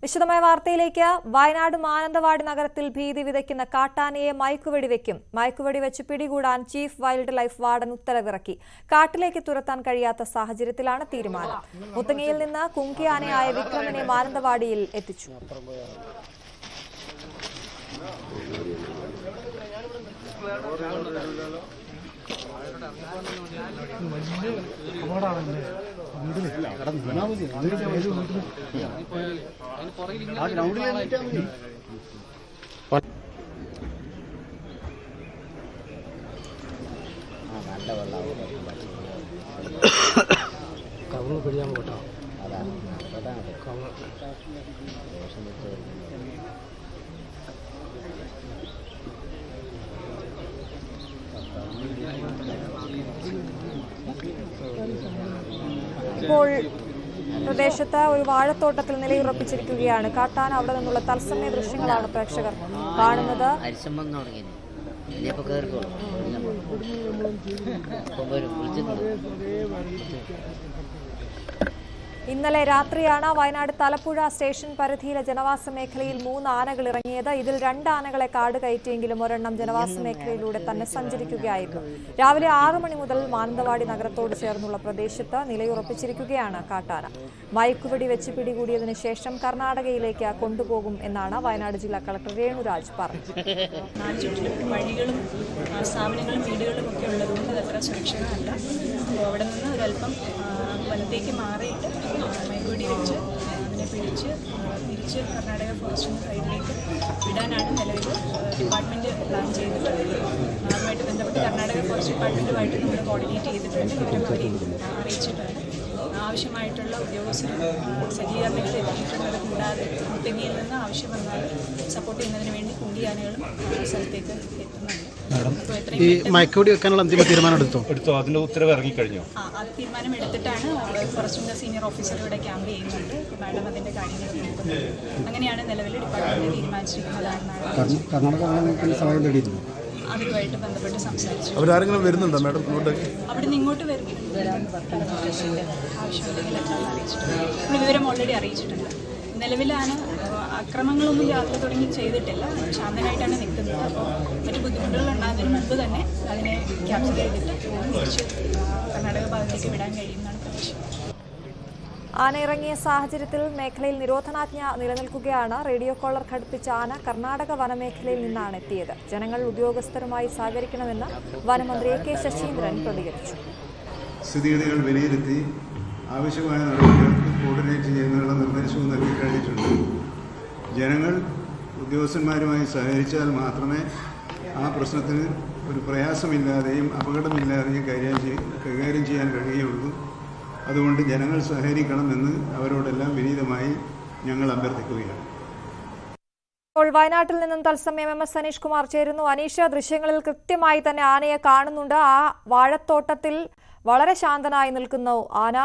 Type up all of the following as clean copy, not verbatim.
വിശദമായ വാർത്തയിലേക്ക്. വയനാട് മാനന്തവാടി നഗരത്തിൽ ഭീതി വിതയ്ക്കുന്ന കാട്ടാനയെ മയക്കുവെടിവെക്കും. മയക്കുവെടി വെച്ച് പിടികൂടാൻ ചീഫ് വൈൽഡ് ലൈഫ് വാർഡൻ ഉത്തരവിറക്കി. കാട്ടിലേക്ക് തുരത്താൻ കഴിയാത്ത സാഹചര്യത്തിലാണ് തീരുമാനം. മുത്തങ്ങയിൽ നിന്ന് കുങ്കിയാനയായ വിക്രമിനെ മാനന്തവാടിയിൽ എത്തിച്ചു. കവറ് പിടിയാൻ പോട്ടോ. ഇപ്പോൾ പ്രദേശത്ത് ഒരു വാഴത്തോട്ടത്തിൽ നിലയുറപ്പിച്ചിരിക്കുകയാണ് കാട്ടാന. അവിടെ നിന്നുള്ള തത്സമയ ദൃശ്യങ്ങളാണ് പ്രേക്ഷകർ കാണുന്നത്. ഇന്നലെ രാത്രിയാണ് വയനാട് തലപ്പുഴ സ്റ്റേഷൻ പരിധിയിലെ ജനവാസ മേഖലയിൽ 3 ആനകൾ ഇറങ്ങിയത്. ഇതിൽ 2 ആനകളെ കാട് കയറ്റിയെങ്കിലും ഒരെണ്ണം ജനവാസ മേഖലയിലൂടെ തന്നെ സഞ്ചരിക്കുകയായിരുന്നു. രാവിലെ 6 മണി മുതൽ മാനന്തവാടി നഗരത്തോട് ചേർന്നുള്ള പ്രദേശത്ത് നിലയുറപ്പിച്ചിരിക്കുകയാണ് കാട്ടാന. മയക്കുവെടി വെച്ച് പിടികൂടിയതിനു ശേഷം കർണാടകയിലേക്ക് കൊണ്ടുപോകും എന്നാണ് വയനാട് ജില്ലാ കളക്ടർ രേണുരാജ് പറഞ്ഞത്. വഴികളും സ്ഥാപനങ്ങളും വീടുകളും ഒക്കെ ഉള്ളതുകൊണ്ട് അത് അത്ര സുരക്ഷിതമല്ല. അവിടെ നിന്ന് ഒരല്പം വലത്തേക്ക് മാറിയിട്ട് മയക്കുവെടി വെച്ച് അതിനെ പിടിച്ച് തിരിച്ച് കർണാടക ഫോറസ്റ്റിൻ്റെ സൈഡിലേക്ക് വിടാനാണ് നിലവിൽ ഡിപ്പാർട്ട്മെൻറ്റ് പ്ലാൻ ചെയ്തിട്ടുള്ളത്. അതുമായിട്ട് ബന്ധപ്പെട്ട് കർണാടക ഫോറസ്റ്റ് ഡിപ്പാർട്ട്മെൻറ്റുമായിട്ട് നമ്മൾ കോർഡിനേറ്റ് ചെയ്തിട്ടുണ്ട്. വിവരം അവരെ അറിയിച്ചിട്ടുണ്ട്. ആവശ്യമായിട്ടുള്ള ഉദ്യോഗസ്ഥരും സജ്ജീകരണങ്ങൾ എത്തിയിട്ടുള്ളത് കൂടാതെ മുത്തങ്ങയിൽ നിന്ന് ആവശ്യം വന്നാൽ സപ്പോർട്ട് ചെയ്യുന്നതിന് വേണ്ടി കുങ്കിയാനകളും സ്ഥലത്തേക്ക് എത്തുന്നുണ്ട്. ഈ മയക്കുവെടി വെക്കാനുള്ള അന്തിമ തീരുമാനം എടുത്തോ? അതിന്റെ ഉത്തരവ് ഇറങ്ങിക്കഴിഞ്ഞോ? അത് തീരുമാനം എടുത്തിട്ടാണ് ഫോറസ്റ്റിന്റെ സീനിയർ ഓഫീസർ ഇവിടെ ക്യാമ്പ് ചെയ്യുന്നുണ്ട്. മാഡം അതിന്റെ കാര്യങ്ങൾ നോക്കുന്നത്. അങ്ങനെയാണ് നിലവിൽ ഡിപ്പാർട്ട്മെന്റ് തീരുമാനിച്ചിരിക്കുന്നത്. അവരുമായിട്ട് ബന്ധപ്പെട്ട് സംസാരിച്ചു. അവരാരെങ്കിലും വരുന്നുണ്ടോ മാഡം? അവിടെ നിന്ന് ഇങ്ങോട്ട് ആവശ്യമുണ്ടെങ്കിൽ എത്താൻ അറിയിച്ചിട്ടുണ്ട്. വിവരം ഓൾറെഡി അറിയിച്ചിട്ടുണ്ട്. നിലവിലാണ് അക്രമങ്ങളൊന്നും രാത്രി തുടങ്ങി ചെയ്തിട്ടില്ല. ശാന്തനായിട്ടാണ് നിൽക്കുന്നത്. അപ്പോൾ മറ്റു ബുദ്ധിമുട്ടുകൾ ഉണ്ടാകുന്നതിന് മുമ്പ് തന്നെ അതിനെ ക്യാപ്ചർ ചെയ്തിട്ട് തിരിച്ച് കർണാടക ഭാഗത്തേക്ക് വിടാൻ കഴിയുമെന്നാണ് പ്രതീക്ഷ. ആന ഇറങ്ങിയ സാഹചര്യത്തിൽ മേഖലയിൽ നിരോധനാജ്ഞ നിലനിൽക്കുകയാണ്. റേഡിയോ കോളർ ഘടിപ്പിച്ച ആന കർണാടക വനമേഖലയിൽ നിന്നാണ് എത്തിയത്. ജനങ്ങൾ ഉദ്യോഗസ്ഥരുമായി സഹകരിക്കണമെന്ന് വനമന്ത്രി കെ ശശീന്ദ്രൻ പ്രതികരിച്ചു. സ്ഥിതിഗതികൾ വിലയിരുത്തി ആവശ്യമായ നടപടികൾക്ക് കോർഡിനേറ്റ് ചെയ്യുന്നതിനുള്ള നിർദ്ദേശവും നൽകി കഴിഞ്ഞിട്ടുണ്ട്. ജനങ്ങൾ ഉദ്യോഗസ്ഥന്മാരുമായി സഹകരിച്ചാൽ മാത്രമേ ആ പ്രശ്നത്തിന് ഒരു പ്രയാസമില്ലാതെയും അപകടമില്ലാതെയും കൈകാര്യം ചെയ്യാൻ കഴിയുകയുള്ളൂ. അതുകൊണ്ട് ജനങ്ങൾ സഹകരിക്കണമെന്ന് അവരോടെല്ലാം വിനീതമായി ഞങ്ങൾ അഭ്യർത്ഥിക്കുകയാണ്. ഇപ്പോൾ വയനാട്ടിൽ നിന്നും തത്സമയം MS അനീഷ് കുമാർ ചേരുന്നു. അനീഷ്, ദൃശ്യങ്ങളിൽ കൃത്യമായി തന്നെ ആനയെ കാണുന്നുണ്ട്. ആ വാഴത്തോട്ടത്തിൽ വളരെ ശാന്തനായി നിൽക്കുന്നു ആന.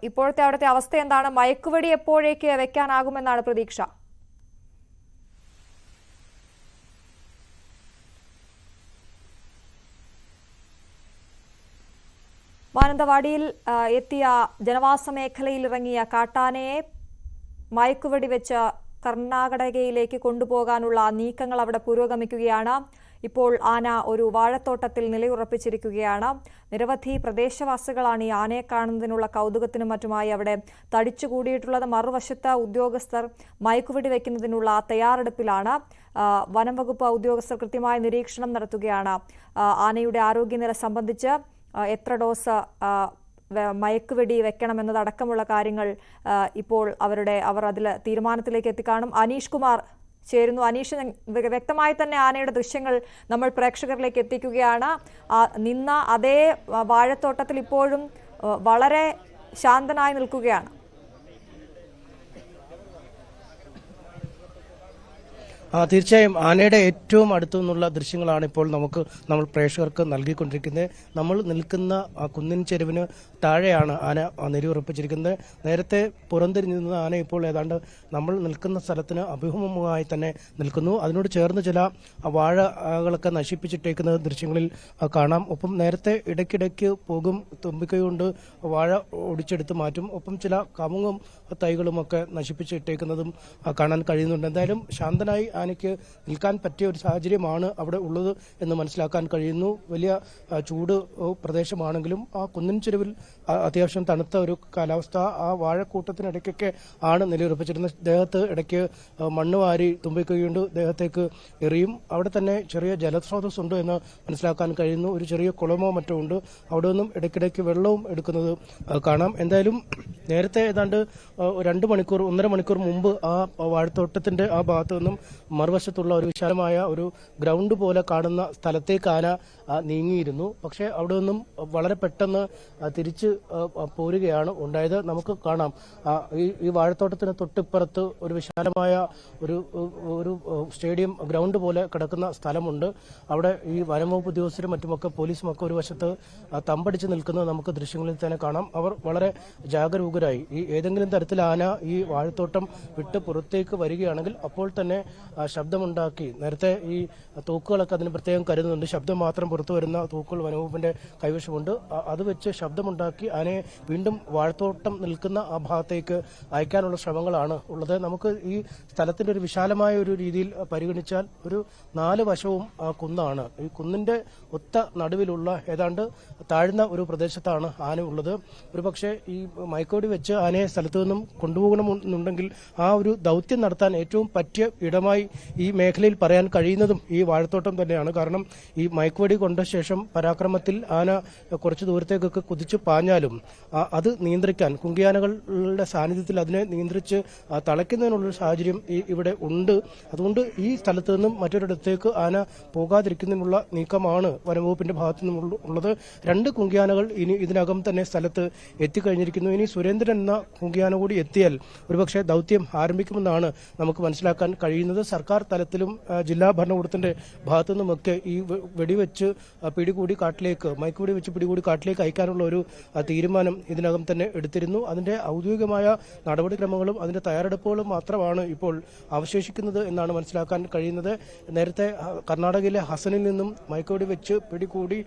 ഇപ്പോഴത്തെ അവിടുത്തെ അവസ്ഥ എന്താണ്? മയക്കുവെടി എപ്പോഴേക്ക് വെക്കാനാകുമെന്നാണ് പ്രതീക്ഷ? മാനന്തവാടിയിൽ എത്തിയ ജനവാസ മേഖലയിൽ ഇറങ്ങിയ കാട്ടാനയെ മയക്കുവെടി വെച്ച് കർണാടകയിലേക്ക് കൊണ്ടുപോകാനുള്ള നീക്കങ്ങൾ അവിടെ പുരോഗമിക്കുകയാണ്. ഇപ്പോൾ ആന ഒരു വാഴത്തോട്ടത്തിൽ നിലയുറപ്പിച്ചിരിക്കുകയാണ്. നിരവധി പ്രദേശവാസികളാണ് ഈ ആനയെ കാണുന്നതിനുള്ള കൗതുകത്തിനും മറ്റുമായി അവിടെ തടിച്ചുകൂടിയിട്ടുള്ളത്. മറുവശത്ത് ഉദ്യോഗസ്ഥർ മയക്കുവെടി വയ്ക്കുന്നതിനുള്ള തയ്യാറെടുപ്പിലാണ്. വനം വകുപ്പ് ഉദ്യോഗസ്ഥർ കൃത്യമായ നിരീക്ഷണം നടത്തുകയാണ്. ആനയുടെ ആരോഗ്യനില സംബന്ധിച്ച് എത്ര ഡോസ് മയക്കുവെടി വെക്കണമെന്നതടക്കമുള്ള കാര്യങ്ങൾ ഇപ്പോൾ അവർ അതിൽ തീരുമാനത്തിലേക്ക് എത്തിക്കാണും. അനീഷ് കുമാർ ചേരുന്നു. അനീഷ്, വ്യക്തമായി തന്നെ ആനയുടെ ദൃശ്യങ്ങൾ നമ്മൾ പ്രേക്ഷകരിലേക്ക് എത്തിക്കുകയാണ്. നിന്ന അതേ വാഴത്തോട്ടത്തിൽ ഇപ്പോഴും വളരെ ശാന്തനായി നിൽക്കുകയാണ്. തീർച്ചയായും ആനയുടെ ഏറ്റവും അടുത്തു നിന്നുള്ള ദൃശ്യങ്ങളാണ് ഇപ്പോൾ നമ്മൾ പ്രേക്ഷകർക്ക് നൽകിക്കൊണ്ടിരിക്കുന്നത്. നമ്മൾ നിൽക്കുന്ന കുന്നിൻ ചെരുവിന് താഴെയാണ് ആന നിലയുറപ്പിച്ചിരിക്കുന്നത്. നേരത്തെ പുറംതിരിഞ്ഞു നിന്ന ആന ഇപ്പോൾ ഏതാണ്ട് നമ്മൾ നിൽക്കുന്ന സ്ഥലത്തിന് അഭിമുഖമായി തന്നെ നിൽക്കുന്നു. അതിനോട് ചേർന്ന് ചില വാഴകളൊക്കെ നശിപ്പിച്ചിട്ടേക്കുന്ന ദൃശ്യങ്ങളിൽ കാണാം. ഒപ്പം നേരത്തെ ഇടയ്ക്കിടയ്ക്ക് പോകും തുമ്പിക്കൈ കൊണ്ട് വാഴ ഒടിച്ചെടുത്ത് മാറ്റും. ഒപ്പം ചില കമുങ്ങും തൈകളുമൊക്കെ നശിപ്പിച്ചിട്ടേക്കുന്നതും കാണാൻ കഴിയുന്നുണ്ട്. എന്തായാലും ശാന്തനായി ആനയ്ക്ക് നിൽക്കാൻ പറ്റിയ ഒരു സാഹചര്യമാണ് അവിടെ ഉള്ളത് എന്ന് മനസ്സിലാക്കാൻ കഴിയുന്നു. വലിയ ചൂട് പ്രദേശമാണെങ്കിലും ആ കുന്നിൻ ചെരുവിൽ അത്യാവശ്യം തണുത്ത ഒരു കാലാവസ്ഥ. ആ വാഴക്കൂട്ടത്തിനിടയ്ക്കൊക്കെ ആണ് നിലയുറപ്പിച്ചിരുന്നത്. ദേഹത്ത് ഇടയ്ക്ക് മണ്ണ് വാരി തുമ്പിക്കൈകൊണ്ട് ദേഹത്തേക്ക് എറിയും. അവിടെ തന്നെ ചെറിയ ജലസ്രോതസ് ഉണ്ട് എന്ന് മനസ്സിലാക്കാൻ കഴിയുന്നു. ഒരു ചെറിയ കുളമോ മറ്റോ ഉണ്ട്. അവിടെ നിന്നും ഇടയ്ക്കിടയ്ക്ക് വെള്ളവും എടുക്കുന്നത് കാണാം. എന്തായാലും നേരത്തെ ഏതാണ്ട് 1.5 മണിക്കൂർ മുമ്പ് ആ വാഴത്തോട്ടത്തിന്റെ ആ ഭാഗത്തു നിന്നും മറുവശത്തുള്ള ഒരു വിശാലമായ ഒരു ഗ്രൗണ്ട് പോലെ കാണുന്ന സ്ഥലത്തേക്ക് ആന നീങ്ങിയിരുന്നു. പക്ഷേ അവിടെ നിന്നും വളരെ പെട്ടെന്ന് തിരിച്ച് പോരുകയാണ് ഉണ്ടായത്. നമുക്ക് കാണാം ഈ വാഴത്തോട്ടത്തിന് തൊട്ടിപ്പുറത്ത് ഒരു വിശാലമായ ഒരു സ്റ്റേഡിയം ഗ്രൗണ്ട് പോലെ കിടക്കുന്ന സ്ഥലമുണ്ട്. അവിടെ ഈ വനംവകുപ്പ് ഉദ്യോഗസ്ഥരും മറ്റുമൊക്കെ പോലീസുമൊക്കെ ഒരു വശത്ത് തമ്പടിച്ച് നിൽക്കുന്നത് നമുക്ക് ദൃശ്യങ്ങളിൽ തന്നെ കാണാം. അവർ വളരെ ജാഗരൂകരായി ഈ ഏതെങ്കിലും തരത്തിൽ ആന ഈ വാഴത്തോട്ടം വിട്ട് പുറത്തേക്ക് വരികയാണെങ്കിൽ അപ്പോൾ തന്നെ ശബ്ദമുണ്ടാക്കി, നേരത്തെ ഈ തോക്കുകളൊക്കെ അതിന് പ്രത്യേകം കരുതുന്നുണ്ട്, ശബ്ദം മാത്രം പുറത്തു വരുന്ന തോക്കുകൾ വനംവകുപ്പിന്റെ കൈവശമുണ്ട്. അത് വെച്ച് ശബ്ദമുണ്ടാക്കി ആനയെ വീണ്ടും വാഴത്തോട്ടം നിൽക്കുന്ന ആ ഭാഗത്തേക്ക് അയക്കാനുള്ള ശ്രമങ്ങളാണ് ഉള്ളത്. നമുക്ക് ഈ സ്ഥലത്തിന്റെ ഒരു വിശാലമായ ഒരു രീതിയിൽ പരിഗണിച്ചാൽ ഒരു 4 വശവും കുന്നാണ്. ഈ കുന്നിന്റെ ഒത്ത നടുവിലുള്ള ഏതാണ്ട് താഴ്ന്ന ഒരു പ്രദേശത്താണ് ആന ഉള്ളത്. ഒരുപക്ഷെ ഈ മയക്കോടി വെച്ച് ആനയെ സ്ഥലത്തു നിന്നും കൊണ്ടുപോകണമെന്നുണ്ടെങ്കിൽ ആ ഒരു ദൗത്യം നടത്താൻ ഏറ്റവും പറ്റിയ ഇടമായി ഈ മേഖലയിൽ പറയാൻ കഴിയുന്നതും ഈ വാഴത്തോട്ടം തന്നെയാണ്. കാരണം ഈ മയക്കുവടി കൊണ്ട ശേഷം പരാക്രമത്തിൽ ആന കുറച്ച് ദൂരത്തേക്കൊക്കെ കുതിച്ചു പാഞ്ഞാലും അത് നിയന്ത്രിക്കാൻ കുങ്കിയാനകളുടെ സാന്നിധ്യത്തിൽ അതിനെ നിയന്ത്രിച്ച് തളയ്ക്കുന്നതിനുള്ളൊരു സാഹചര്യം ഇവിടെ ഉണ്ട്. അതുകൊണ്ട് ഈ സ്ഥലത്ത് നിന്നും മറ്റൊരിടത്തേക്ക് ആന പോകാതിരിക്കുന്നതിനുള്ള നീക്കമാണ് വനംവകുപ്പിന്റെ ഭാഗത്തു നിന്നുള്ളത്. 2 കുങ്കിയാനകൾ ഇനി ഇതിനകം തന്നെ സ്ഥലത്ത് എത്തിക്കഴിഞ്ഞിരിക്കുന്നു. ഇനി സുരേന്ദ്രൻ എന്ന കുങ്കിയാന കൂടി എത്തിയാൽ ഒരുപക്ഷെ ദൗത്യം ആരംഭിക്കുമെന്നാണ് നമുക്ക് മനസ്സിലാക്കാൻ കഴിയുന്നത്. സർക്കാർ തലത്തിലും ജില്ലാ ഭരണകൂടത്തിന്റെ ഭാഗത്തു നിന്നുമൊക്കെ ഈ വെടിവെച്ച് പിടികൂടി കാട്ടിലേക്ക് മയക്കുവെടി വെച്ച് പിടികൂടി കാട്ടിലേക്ക് അയക്കാനുള്ള ഒരു തീരുമാനം ഇതിനകം തന്നെ എടുത്തിരുന്നു. അതിന്റെ ഔദ്യോഗികമായ നടപടിക്രമങ്ങളും അതിന്റെ തയ്യാറെടുപ്പുകളും മാത്രമാണ് ഇപ്പോൾ അവശേഷിക്കുന്നത് എന്നാണ് മനസ്സിലാക്കാൻ കഴിയുന്നത്. നേരത്തെ കർണാടകയിലെ ഹസനിൽ നിന്നും മയക്കുവെടി വെച്ച് പിടികൂടി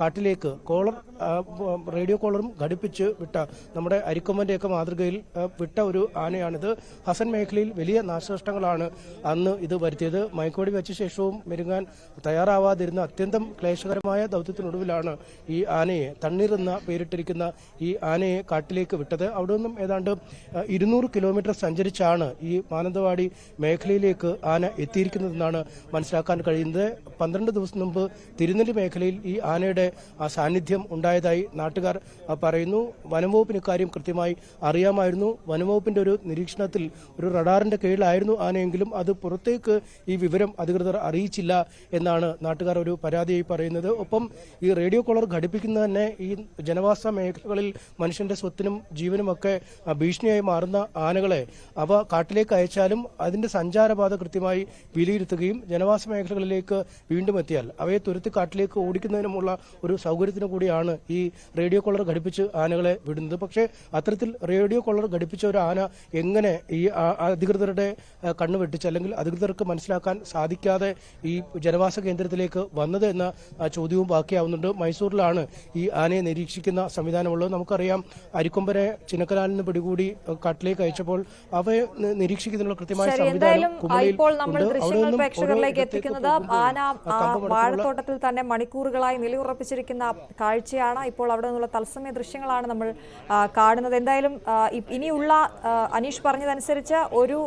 കാട്ടിലേക്ക് റേഡിയോ കോളറും ഘടിപ്പിച്ച് വിട്ട നമ്മുടെ അരിക്കൊമ്പന്റെയൊക്കെ മാതൃകയിൽ വിട്ട ഒരു ആനയാണിത്. ഹസൻ മേഖലയിൽ വലിയ നാശനഷ്ടങ്ങളാണ് അന്ന് ഇത് വരുത്തിയത്. മയക്കുവെടി വെച്ച ശേഷവും മെരുങ്ങാൻ തയ്യാറാവാതിരുന്ന അത്യന്തം ക്ലേശകരമായ ദൗത്യത്തിനൊടുവിലാണ് ഈ ആനയെ, തണ്ണീർ എന്ന പേരിട്ടിരിക്കുന്ന ഈ ആനയെ കാട്ടിലേക്ക് വിട്ടത്. അവിടെ നിന്നും ഏതാണ്ട് 200 കിലോമീറ്റർ സഞ്ചരിച്ചാണ് ഈ മാനന്തവാടി മേഖലയിലേക്ക് ആന എത്തിയിരിക്കുന്നതെന്നാണ് മനസ്സിലാക്കാൻ കഴിയുന്നത്. 12 ദിവസം മുമ്പ് തിരുനെല്ലി മേഖലയിൽ ഈ ആനയുടെ സാന്നിധ്യം ഉണ്ടായതായി നാട്ടുകാർ പറയുന്നു. വനംവകുപ്പിന് ഇക്കാര്യം കൃത്യമായി അറിയാമായിരുന്നു. വനംവകുപ്പിന്റെ ഒരു നിരീക്ഷണത്തിൽ ഒരു റഡാറിന്റെ കീഴിലായിരുന്നു ആനയെങ്കിലും അത് പുറത്തേക്ക് ഈ വിവരം അധികൃതർ അറിയിച്ചില്ല എന്നാണ് നാട്ടുകാർ ഒരു പരാതിയായി പറയുന്നത്. ഒപ്പം ഈ റേഡിയോ കോളർ ഘടിപ്പിക്കുന്ന തന്നെ ഈ ജനവാസ മേഖലകളിൽ മനുഷ്യന്റെ സ്വത്തിനും ജീവനുമൊക്കെ ഭീഷണിയായി മാറുന്ന ആനകളെ അവ കാട്ടിലേക്ക് അയച്ചാലും അതിന്റെ സഞ്ചാരപാത കൃത്യമായി വിലയിരുത്തുകയും ജനവാസ മേഖലകളിലേക്ക് വീണ്ടും എത്തിയാൽ അവയെ തുരത്തി കാട്ടിലേക്ക് ഓടിക്കുന്നതിനുമുള്ള ഒരു സൗകര്യത്തിനു കൂടിയാണ് ഈ റേഡിയോ കോളർ ഘടിപ്പിച്ച് ആനകളെ വിടുന്നത്. പക്ഷേ അത്തരത്തിൽ റേഡിയോ കോളർ ഘടിപ്പിച്ച ഒരു ആന എങ്ങനെ ഈ അധികൃതരുടെ കണ്ണു വെട്ടിച്ച് അല്ലെങ്കിൽ അധികൃതർക്ക് മനസ്സിലാക്കാൻ സാധിക്കാതെ ഈ ജനവാസ കേന്ദ്രത്തിലേക്ക് വന്നത് എന്ന ചോദ്യവും ബാക്കിയാവുന്നുണ്ട്. മൈസൂരിലാണ് ഈ ആനയെ നിരീക്ഷിക്കുന്ന സംവിധാനമുള്ളത്. നമുക്കറിയാം അരിക്കൊമ്പനെ ചിന്നക്കനാലിൽ നിന്ന് പിടികൂടി കാട്ടിലേക്ക് അയച്ചപ്പോൾ അവയെ നിരീക്ഷിക്കുന്നതിനുള്ള കൃത്യമായ സംവിധാനം ഇപ്പോൾ നമ്മൾ ദൃശ്യങ്ങൾ പ്രേക്ഷകരിലേക്ക് എത്തിക്കുന്നത് ആന വാഴത്തോട്ടത്തിൽ തന്നെ മണിക്കൂറുകളായി നിലയുറപ്പിച്ചിരിക്കുന്ന കാഴ്ചയാണ്. ഇപ്പോൾ അവിടെ നിന്നുള്ള തത്സമയ ദൃശ്യങ്ങളാണ് നമ്മൾ കാണുന്നത്. എന്തായാലും ഇനിയുള്ള അനീഷ് പറഞ്ഞതനുസരിച്ച് ഒരു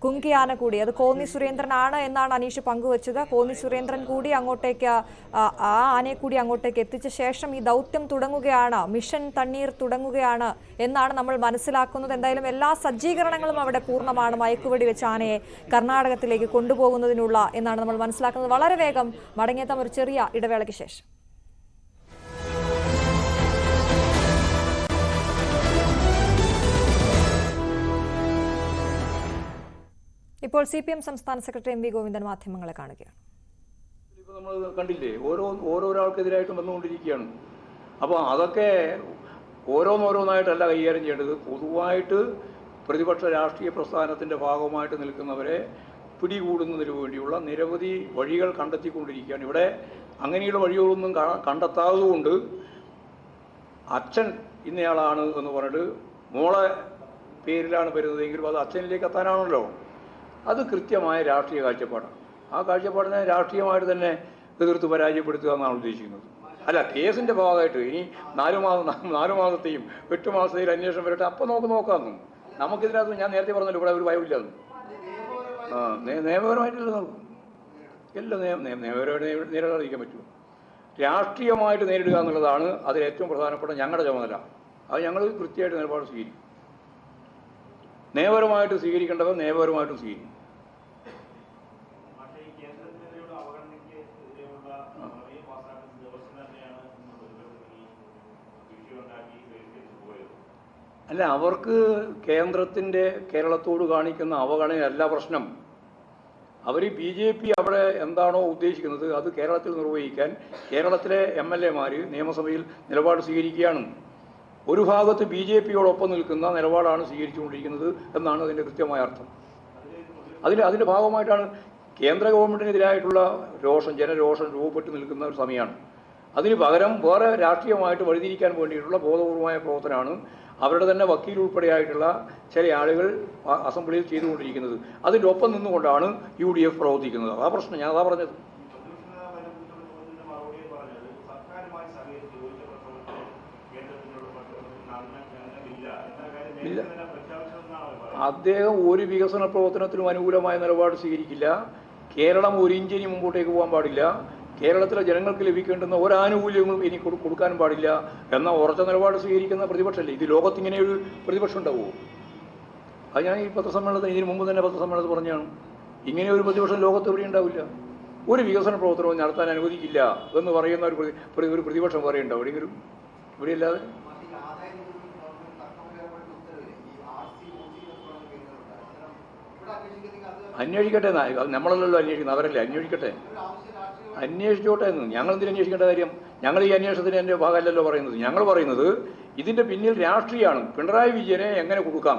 കുങ്കിയാന കൂടി, അത് കോന്നി സുരേന്ദ്രനാണ് എന്നാണ് അനീഷ് പങ്കുവച്ചത്. കോന്നി സുരേന്ദ്രൻ കൂടി അങ്ങോട്ടേക്ക് ആ ആനയെ കൂടി അങ്ങോട്ടേക്ക് എത്തിച്ച ശേഷം ഈ ദൗത്യം തുടങ്ങുകയാണ്, മിഷൻ തണ്ണീർ തുടങ്ങുകയാണ് എന്നാണ് നമ്മൾ മനസ്സിലാക്കുന്നത്. എന്തായാലും എല്ലാ സജ്ജീകരണങ്ങളും അവിടെ പൂർണ്ണമാണ് മയക്കുവെടി വെച്ച് ആനയെ കർണാടകത്തിലേക്ക് കൊണ്ടുപോകുന്നതിനുള്ള എന്നാണ് നമ്മൾ മനസ്സിലാക്കുന്നത്. വളരെ വേഗം മടങ്ങിയെത്താം ഒരു ചെറിയ ഇടവേളയ്ക്ക് ശേഷം. ഇപ്പോൾ CPM സംസ്ഥാന സെക്രട്ടറി MV ഗോവിന്ദൻ മാധ്യമങ്ങളെ കാണുകയാണ്. ഇപ്പോൾ നമ്മൾ കണ്ടില്ലേ, ഓരോരാൾക്കെതിരായിട്ടും വന്നുകൊണ്ടിരിക്കുകയാണ്. അപ്പോൾ അതൊക്കെ ഓരോന്നോരോന്നായിട്ടല്ല കൈകാര്യം ചെയ്യേണ്ടത്. പൊതുവായിട്ട് പ്രതിപക്ഷ രാഷ്ട്രീയ പ്രസ്ഥാനത്തിൻ്റെ ഭാഗമായിട്ട് നിൽക്കുന്നവരെ പിടികൂടുന്നതിന് വേണ്ടിയുള്ള നിരവധി വഴികൾ കണ്ടെത്തിക്കൊണ്ടിരിക്കുകയാണ്. ഇവിടെ അങ്ങനെയുള്ള വഴികളൊന്നും കണ്ടെത്താത്തതുകൊണ്ട് അച്ഛൻ ഇന്നയാളാണ് എന്ന് പറഞ്ഞിട്ട് മോളെ പേരിലാണ് വരുന്നതെങ്കിലും അത് അച്ഛനിലേക്ക് എത്താനാണല്ലോ. അത് കൃത്യമായ രാഷ്ട്രീയ കാഴ്ചപ്പാടാണ്. ആ കാഴ്ചപ്പാടിനെ രാഷ്ട്രീയമായിട്ട് തന്നെ എതിർത്ത് പരാജയപ്പെടുത്തുക എന്നാണ് ഉദ്ദേശിക്കുന്നത്. അല്ല, കേസിൻ്റെ ഭാഗമായിട്ട് ഇനി 4 മാസത്തെയും 8 മാസത്തെയും അന്വേഷണം വരട്ടെ, അപ്പം നോക്കാമെന്നും. നമുക്കിതിനകത്ത് ഞാൻ നേരത്തെ പറഞ്ഞല്ലോ, ഇവിടെ ഒരു ഭയമില്ലാന്ന്. നിയമപരമായിട്ടില്ല, നമുക്ക് എല്ലാം നിയമപരമായിട്ട് നേരിടാതിരിക്കാൻ പറ്റുമോ? രാഷ്ട്രീയമായിട്ട് നേരിടുക എന്നുള്ളതാണ് അതിൽ ഏറ്റവും പ്രധാനപ്പെട്ട ഞങ്ങളുടെ ചുമതല. അത് ഞങ്ങൾ കൃത്യമായിട്ട് നിലപാട് സ്വീകരിക്കും. നിയമപരമായിട്ട് സ്വീകരിക്കേണ്ടവർ നിയമപരമായിട്ടും സ്വീകരിക്കും. അല്ല, അവർക്ക് കേരളത്തോട് കാണിക്കുന്ന അവഗണനയല്ല പ്രശ്നം. അവർ BJP അവിടെ എന്താണോ ഉദ്ദേശിക്കുന്നത് അത് കേരളത്തിൽ നിർവഹിക്കാൻ കേരളത്തിലെ MLA-മാർ നിയമസഭയിൽ നിലപാട് സ്വീകരിക്കുകയാണ്. ഒരു ഭാഗത്ത് BJP-യോടൊപ്പം നിൽക്കുന്ന നിലപാടാണ് സ്വീകരിച്ചുകൊണ്ടിരിക്കുന്നത് എന്നാണ് അതിൻ്റെ കൃത്യമായ അർത്ഥം. അതിൻ്റെ ഭാഗമായിട്ടാണ് കേന്ദ്ര ഗവൺമെൻറ്റിനെതിരായിട്ടുള്ള ജനരോഷം രൂപപ്പെട്ട് നിൽക്കുന്ന ഒരു സമയമാണ്. അതിന് പകരം വേറെ രാഷ്ട്രീയമായിട്ട് വഴിതിരിക്കാൻ വേണ്ടിയിട്ടുള്ള ബോധപൂർവമായ പ്രവർത്തനമാണ് അവരുടെ തന്നെ വക്കീൽ ഉൾപ്പെടെയായിട്ടുള്ള ചില ആളുകൾ അസംബ്ലിയിൽ ചെയ്തുകൊണ്ടിരിക്കുന്നത്. അതിൻ്റെ ഒപ്പം നിന്നുകൊണ്ടാണ് UDF പ്രവർത്തിക്കുന്നത്. ആ പ്രശ്നം ഞാൻ അതാ പറഞ്ഞത്. ഇല്ല, അദ്ദേഹം ഒരു വികസന പ്രവർത്തനത്തിനും അനുകൂലമായ നിലപാട് സ്വീകരിക്കില്ല. കേരളം ഒരു ഇഞ്ചിനി മുമ്പോട്ടേക്ക് പോകാൻ പാടില്ല. കേരളത്തിലെ ജനങ്ങൾക്ക് ലഭിക്കേണ്ടുന്ന ഒരാനുകൂല്യങ്ങളും ഇനി കൊടുക്കാനും പാടില്ല എന്ന ഉറച്ച നിലപാട് സ്വീകരിക്കുന്ന പ്രതിപക്ഷമല്ലേ. ഇത് ലോകത്തിങ്ങനെ ഒരു പ്രതിപക്ഷം ഉണ്ടാവുമോ? അത് ഞാൻ ഈ പത്രസമ്മേളനത്തിൽ ഇതിനു മുമ്പ് തന്നെ പത്രസമ്മേളനത്തിൽ പറഞ്ഞാണ്. ഇങ്ങനെ ഒരു പ്രതിപക്ഷം ലോകത്ത് എവിടെ ഉണ്ടാവില്ല. ഒരു വികസന പ്രവർത്തനവും നടത്താൻ അനുവദിക്കില്ല എന്ന് പറയുന്ന ഒരു പ്രതിപക്ഷം പറയുന്നുണ്ടോ എവിടെയെങ്കിലും? ഇവിടെയല്ലാതെ അന്വേഷിക്കട്ടെ. നമ്മളല്ലല്ലോ അന്വേഷിക്കുന്നത്, അവരല്ലേ. അന്വേഷിച്ചോട്ടെ എന്ന്. ഞങ്ങൾ എന്തിനു അന്വേഷിക്കേണ്ട കാര്യം? ഞങ്ങൾ ഈ അന്വേഷണത്തിന് എൻ്റെ ഭാഗമല്ലല്ലോ പറയുന്നത്. ഞങ്ങൾ പറയുന്നത് ഇതിൻ്റെ പിന്നിൽ രാഷ്ട്രീയമാണ്. പിണറായി വിജയനെ എങ്ങനെ കൊടുക്കാം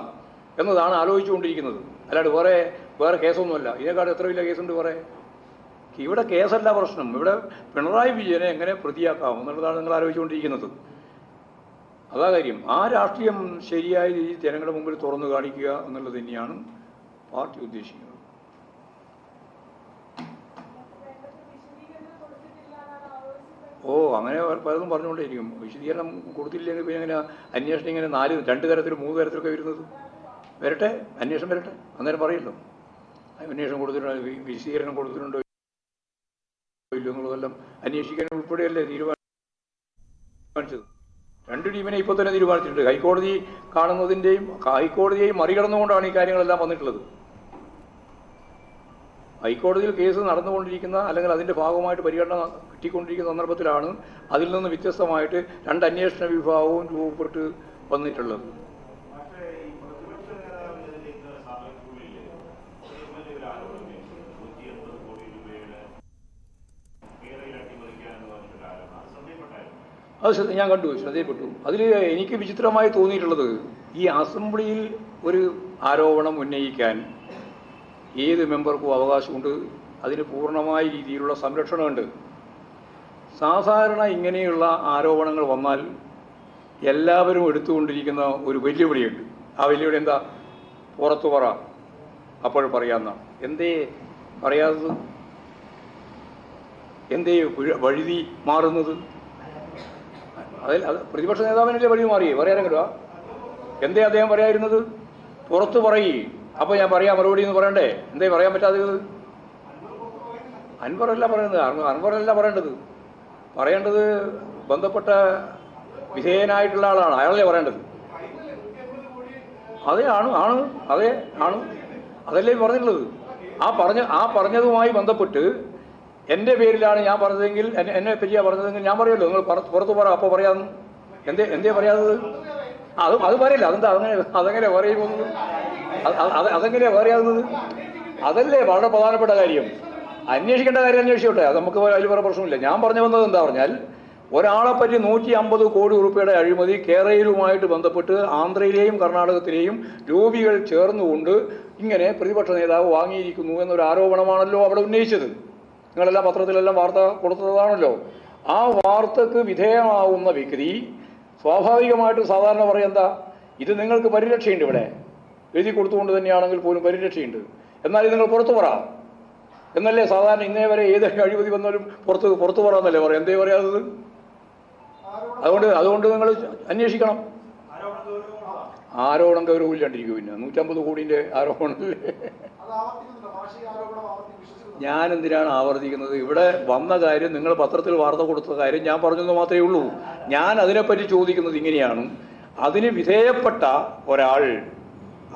എന്നതാണ് ആലോചിച്ചുകൊണ്ടിരിക്കുന്നത്. അല്ലാണ്ട് വേറെ കേസൊന്നുമല്ല. ഇതിനെക്കാട് എത്ര വലിയ കേസുണ്ട് വേറെ? ഇവിടെ കേസല്ല പ്രശ്നം. ഇവിടെ പിണറായി വിജയനെ എങ്ങനെ പ്രതിയാക്കാം എന്നുള്ളതാണ് നിങ്ങൾ ആലോചിച്ചുകൊണ്ടിരിക്കുന്നത്. അതാ കാര്യം. ആ രാഷ്ട്രീയം ശരിയായ രീതിയിൽ ജനങ്ങളുടെ മുമ്പിൽ തുറന്നു കാണിക്കുക എന്നുള്ളത് തന്നെയാണ് പാർട്ടി ഉദ്ദേശിക്കുന്നത്. അങ്ങനെ പലതും പറഞ്ഞുകൊണ്ടേയിരിക്കും. വിശദീകരണം കൊടുത്തില്ലെങ്കിൽ പിന്നെ എങ്ങനെ അന്വേഷണം ഇങ്ങനെ 2 തരത്തിലും 3 തരത്തിലൊക്കെ വരുന്നത്? വരട്ടെ, അന്വേഷണം വരട്ടെ, അന്നേരം പറയല്ലോ. അന്വേഷണം കൊടുത്തിട്ടുണ്ടോ, വിശദീകരണം കൊടുത്തിട്ടുണ്ടോ ഇല്ലോ എന്നുള്ളതെല്ലാം അന്വേഷിക്കാൻ ഉൾപ്പെടെയല്ലേ തീരുമാനിച്ചത്. 2 ടീമിനെ ഇപ്പോൾ തന്നെ തീരുമാനിച്ചിട്ടുണ്ട്. ഹൈക്കോടതിയെയും മറികടന്നുകൊണ്ടാണ് ഈ കാര്യങ്ങളെല്ലാം വന്നിട്ടുള്ളത്. ഹൈക്കോടതിയിൽ കേസ് നടന്നുകൊണ്ടിരിക്കുന്ന അല്ലെങ്കിൽ അതിൻ്റെ ഭാഗമായിട്ട് പരിഗണന കിട്ടിക്കൊണ്ടിരിക്കുന്ന സന്ദർഭത്തിലാണ് അതിൽ നിന്ന് വ്യത്യസ്തമായിട്ട് 2 അന്വേഷണ വിഭാഗവും രൂപപ്പെട്ട് വന്നിട്ടുള്ളത്. അത് ഞാൻ കണ്ടു, ശ്രദ്ധയിൽപ്പെട്ടു. അതിൽ എനിക്ക് വിചിത്രമായി തോന്നിയിട്ടുള്ളത്, ഈ അസംബ്ലിയിൽ ഒരു ആരോപണം ഉന്നയിക്കാൻ ഏത് മെമ്പർക്കും അവകാശമുണ്ട്. അതിന് പൂർണ്ണമായ രീതിയിലുള്ള സംരക്ഷണമുണ്ട്. സാധാരണ ഇങ്ങനെയുള്ള ആരോപണങ്ങൾ വന്നാൽ എല്ലാവരും എടുത്തുകൊണ്ടിരിക്കുന്ന ഒരു വെല്ലുവിളിയുണ്ട്. ആ വെല്ലുവിളി എന്താ? പുറത്തു പറ, അപ്പോൾ പറയാമെന്നാണ്. എന്തേ പറയാത്തത്? എന്തേ വഴുതി മാറുന്നത്? അത് പ്രതിപക്ഷ നേതാവിനല്ലേ വഴി മാറിയേ, പറയാനെങ്കിലോ? എന്തേ അദ്ദേഹം പറയാതിരുന്നത്? പുറത്തു പറയേ, അപ്പോൾ ഞാൻ പറയാം മറുപടി എന്ന് പറയണ്ടേ? എന്തേ പറയാൻ പറ്റാത്തത്? അൻവറല്ല പറയുന്നത്, അൻവറല്ല പറയേണ്ടത് ബന്ധപ്പെട്ട വിധേയനായിട്ടുള്ള ആളാണ്, അയാളല്ലേ പറയേണ്ടത്. അതല്ലേ പറഞ്ഞിട്ടുള്ളത്. ആ പറഞ്ഞതുമായി ബന്ധപ്പെട്ട് എൻ്റെ പേരിലാണ് ഞാൻ പറഞ്ഞതെങ്കിൽ, എന്നെ പറ്റിയാണ് പറഞ്ഞതെങ്കിൽ ഞാൻ പറയുമല്ലോ, നിങ്ങൾ പുറത്ത് പറ, അപ്പോൾ പറയാമെന്ന്. എന്തേ പറയാത്തത്? അത് പറയില്ല. അതെങ്ങനെ പറയുന്നത്? അതെങ്ങനെയാണ് പറയാവുന്നത്? അതല്ലേ വളരെ പ്രധാനപ്പെട്ട കാര്യം. അന്വേഷിക്കേണ്ട കാര്യം അന്വേഷിച്ചോട്ടെ, അത് നമുക്ക് അതിൽ വേറെ പ്രശ്നമില്ല. ഞാൻ പറഞ്ഞു വന്നത് എന്താ പറഞ്ഞാൽ, ഒരാളെപ്പറ്റി 150 കോടി രൂപയുടെ അഴിമതി കേരളയിലുമായിട്ട് ബന്ധപ്പെട്ട് ആന്ധ്രയിലെയും കർണാടകത്തിലെയും ലോബികൾ ചേർന്നുകൊണ്ട് ഇങ്ങനെ പ്രതിപക്ഷ നേതാവ് വാങ്ങിയിരിക്കുന്നു എന്നൊരു ആരോപണമാണല്ലോ അവിടെ ഉന്നയിച്ചത്. നിങ്ങളെല്ലാം പത്രത്തിലെല്ലാം വാർത്ത കൊടുത്തതാണല്ലോ. ആ വാർത്തക്ക് വിധേയമാവുന്ന വ്യക്തി സ്വാഭാവികമായിട്ടും സാധാരണ പറയുന്നത് ഇത് നിങ്ങൾക്ക് പരിരക്ഷയുണ്ട്, ഇവിടെ എഴുതി കൊടുത്തുകൊണ്ട് തന്നെയാണെങ്കിൽ പോലും പരിരക്ഷയുണ്ട്, എന്നാൽ നിങ്ങൾ പുറത്തു പറ എന്നല്ലേ സാധാരണ. ഇന്നേ വരെ ഏത് അഴിമതി വന്നാലും പുറത്തു പറയാന്നല്ലേ പറയാം, എന്തേ പറയാത്തത്? അതുകൊണ്ട് നിങ്ങൾ അന്വേഷിക്കണം. ആരോപണം ഗൗരവമില്ലാണ്ടിരിക്കും. പിന്നെ 150 കോടിൻ്റെ ആരോപണമല്ലേ. ഞാൻ എന്തിനാണ് ആവർത്തിക്കുന്നത്? ഇവിടെ വന്ന കാര്യം, നിങ്ങൾ പത്രത്തിൽ വാർത്ത കൊടുത്ത കാര്യം ഞാൻ പറഞ്ഞെന്ന് മാത്രമേ ഉള്ളൂ. ഞാൻ അതിനെപ്പറ്റി ചോദിക്കുന്നത് ഇങ്ങനെയാണ്, അതിന് വിധേയപ്പെട്ട ഒരാൾ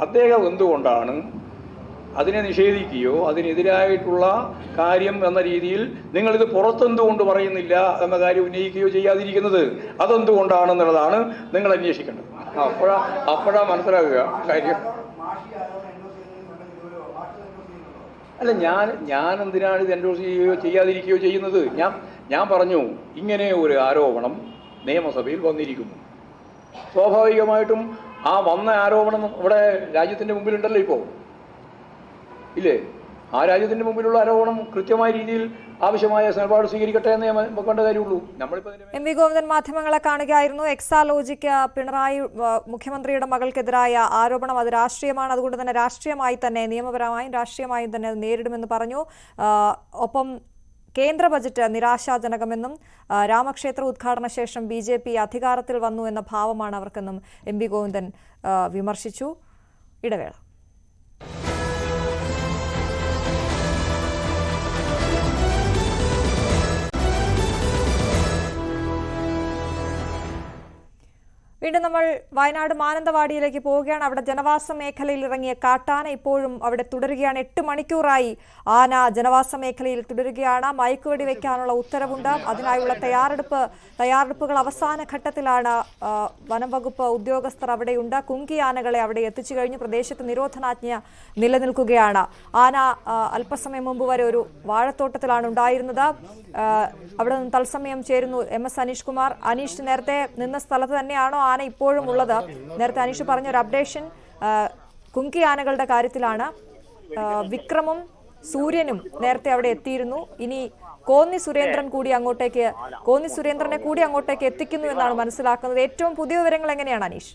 അദ്ദേഹം എന്തുകൊണ്ടാണ് അതിനെ നിഷേധിക്കുകയോ അതിനെതിരായിട്ടുള്ള കാര്യം എന്ന രീതിയിൽ നിങ്ങളിത് പുറത്തെന്തുകൊണ്ട് പറയുന്നില്ല എന്ന കാര്യം ഉന്നയിക്കുകയോ ചെയ്യാതിരിക്കുന്നത്? അതെന്തുകൊണ്ടാണെന്നുള്ളതാണ് നിങ്ങൾ അന്വേഷിക്കേണ്ടത്. അപ്പോഴാ മനസ്സിലാക്കുക കാര്യം. അല്ല, ഞാൻ എന്തിനാണ് ഇത് എൻഡോഴ്സ് ചെയ്യുകയോ ചെയ്യാതിരിക്കുകയോ ചെയ്യുന്നത്? ഞാൻ പറഞ്ഞു, ഇങ്ങനെ ഒരു ആരോപണം നിയമസഭയിൽ വന്നിരിക്കുന്നു. സ്വാഭാവികമായിട്ടും ആ വന്ന ആരോപണം ഇവിടെ രാജ്യത്തിൻ്റെ മുമ്പിലുണ്ടല്ലോ ഇപ്പോൾ, ഇല്ലേ? ആ രാജ്യത്തിൻ്റെ മുമ്പിലുള്ള ആരോപണം കൃത്യമായ രീതിയിൽ ആവശ്യമായ നിലപാട് സ്വീകരിക്കട്ടെ എന്ന് വെക്കേണ്ട കാര്യമുള്ളൂ. നമ്മളിപ്പോൾ എം വി ഗോവിന്ദൻ മാധ്യമങ്ങളെ കാണുകയായിരുന്നു. എക്സാലോജിക്ക് പിണറായി മുഖ്യമന്ത്രിയുടെ മകൾക്കെതിരായ ആരോപണം അത് രാഷ്ട്രീയമാണ്, അതുകൊണ്ട് തന്നെ രാഷ്ട്രീയമായി തന്നെ, നിയമപരമായും രാഷ്ട്രീയമായും തന്നെ നേരിടുമെന്ന് പറഞ്ഞു. ഒപ്പം കേന്ദ്ര ബജറ്റ് നിരാശാജനകമെന്നും രാമക്ഷേത്ര ഉദ്ഘാടന ശേഷം BJP അധികാരത്തിൽ വന്നു എന്ന ഭാവമാണ് അവർക്കെന്നും എം വി ഗോവിന്ദൻ വിമർശിച്ചു. ഇടവേള. വീണ്ടും നമ്മൾ വയനാട് മാനന്തവാടിയിലേക്ക് പോവുകയാണ്. അവിടെ ജനവാസ മേഖലയിൽ ഇറങ്ങിയ കാട്ടാന ഇപ്പോഴും അവിടെ തുടരുകയാണ്. 8 മണിക്കൂറായി ആന ജനവാസ മേഖലയിൽ തുടരുകയാണ്. മയക്കുവെടി വയ്ക്കാനുള്ള ഉത്തരവുണ്ട്. അതിനായുള്ള തയ്യാറെടുപ്പുകൾ അവസാന ഘട്ടത്തിലാണ്. വനം വകുപ്പ് ഉദ്യോഗസ്ഥർ അവിടെയുണ്ട്. കുങ്കിയാനകളെ അവിടെ എത്തിച്ചു കഴിഞ്ഞു. പ്രദേശത്ത് നിരോധനാജ്ഞ നിലനിൽക്കുകയാണ്. ആന അല്പസമയം മുമ്പ് വരെ ഒരു വാഴത്തോട്ടത്തിലാണ് ഉണ്ടായിരുന്നത്. അവിടെ നിന്ന് തത്സമയം ചേരുന്നു MS അനീഷ് കുമാർ. അനീഷ്, നേരത്തെ നിന്ന സ്ഥലത്ത് തന്നെയാണോ ആന ഇപ്പോഴും ഉള്ളത്? നേരത്തെ അനീഷ് പറഞ്ഞൊരു അപ്ഡേഷൻ കുങ്കി ആനകളുടെ കാര്യത്തിലാണ്. വിക്രമും സൂര്യനും നേരത്തെ അവിടെ എത്തിയിരുന്നു. ഇനി കോന്നി സുരേന്ദ്രനെ കൂടി അങ്ങോട്ടേക്ക് എത്തിക്കുന്നു എന്നാണ് മനസ്സിലാക്കുന്നത്. ഏറ്റവും പുതിയ വിവരങ്ങൾ എങ്ങനെയാണ് അനീഷ്?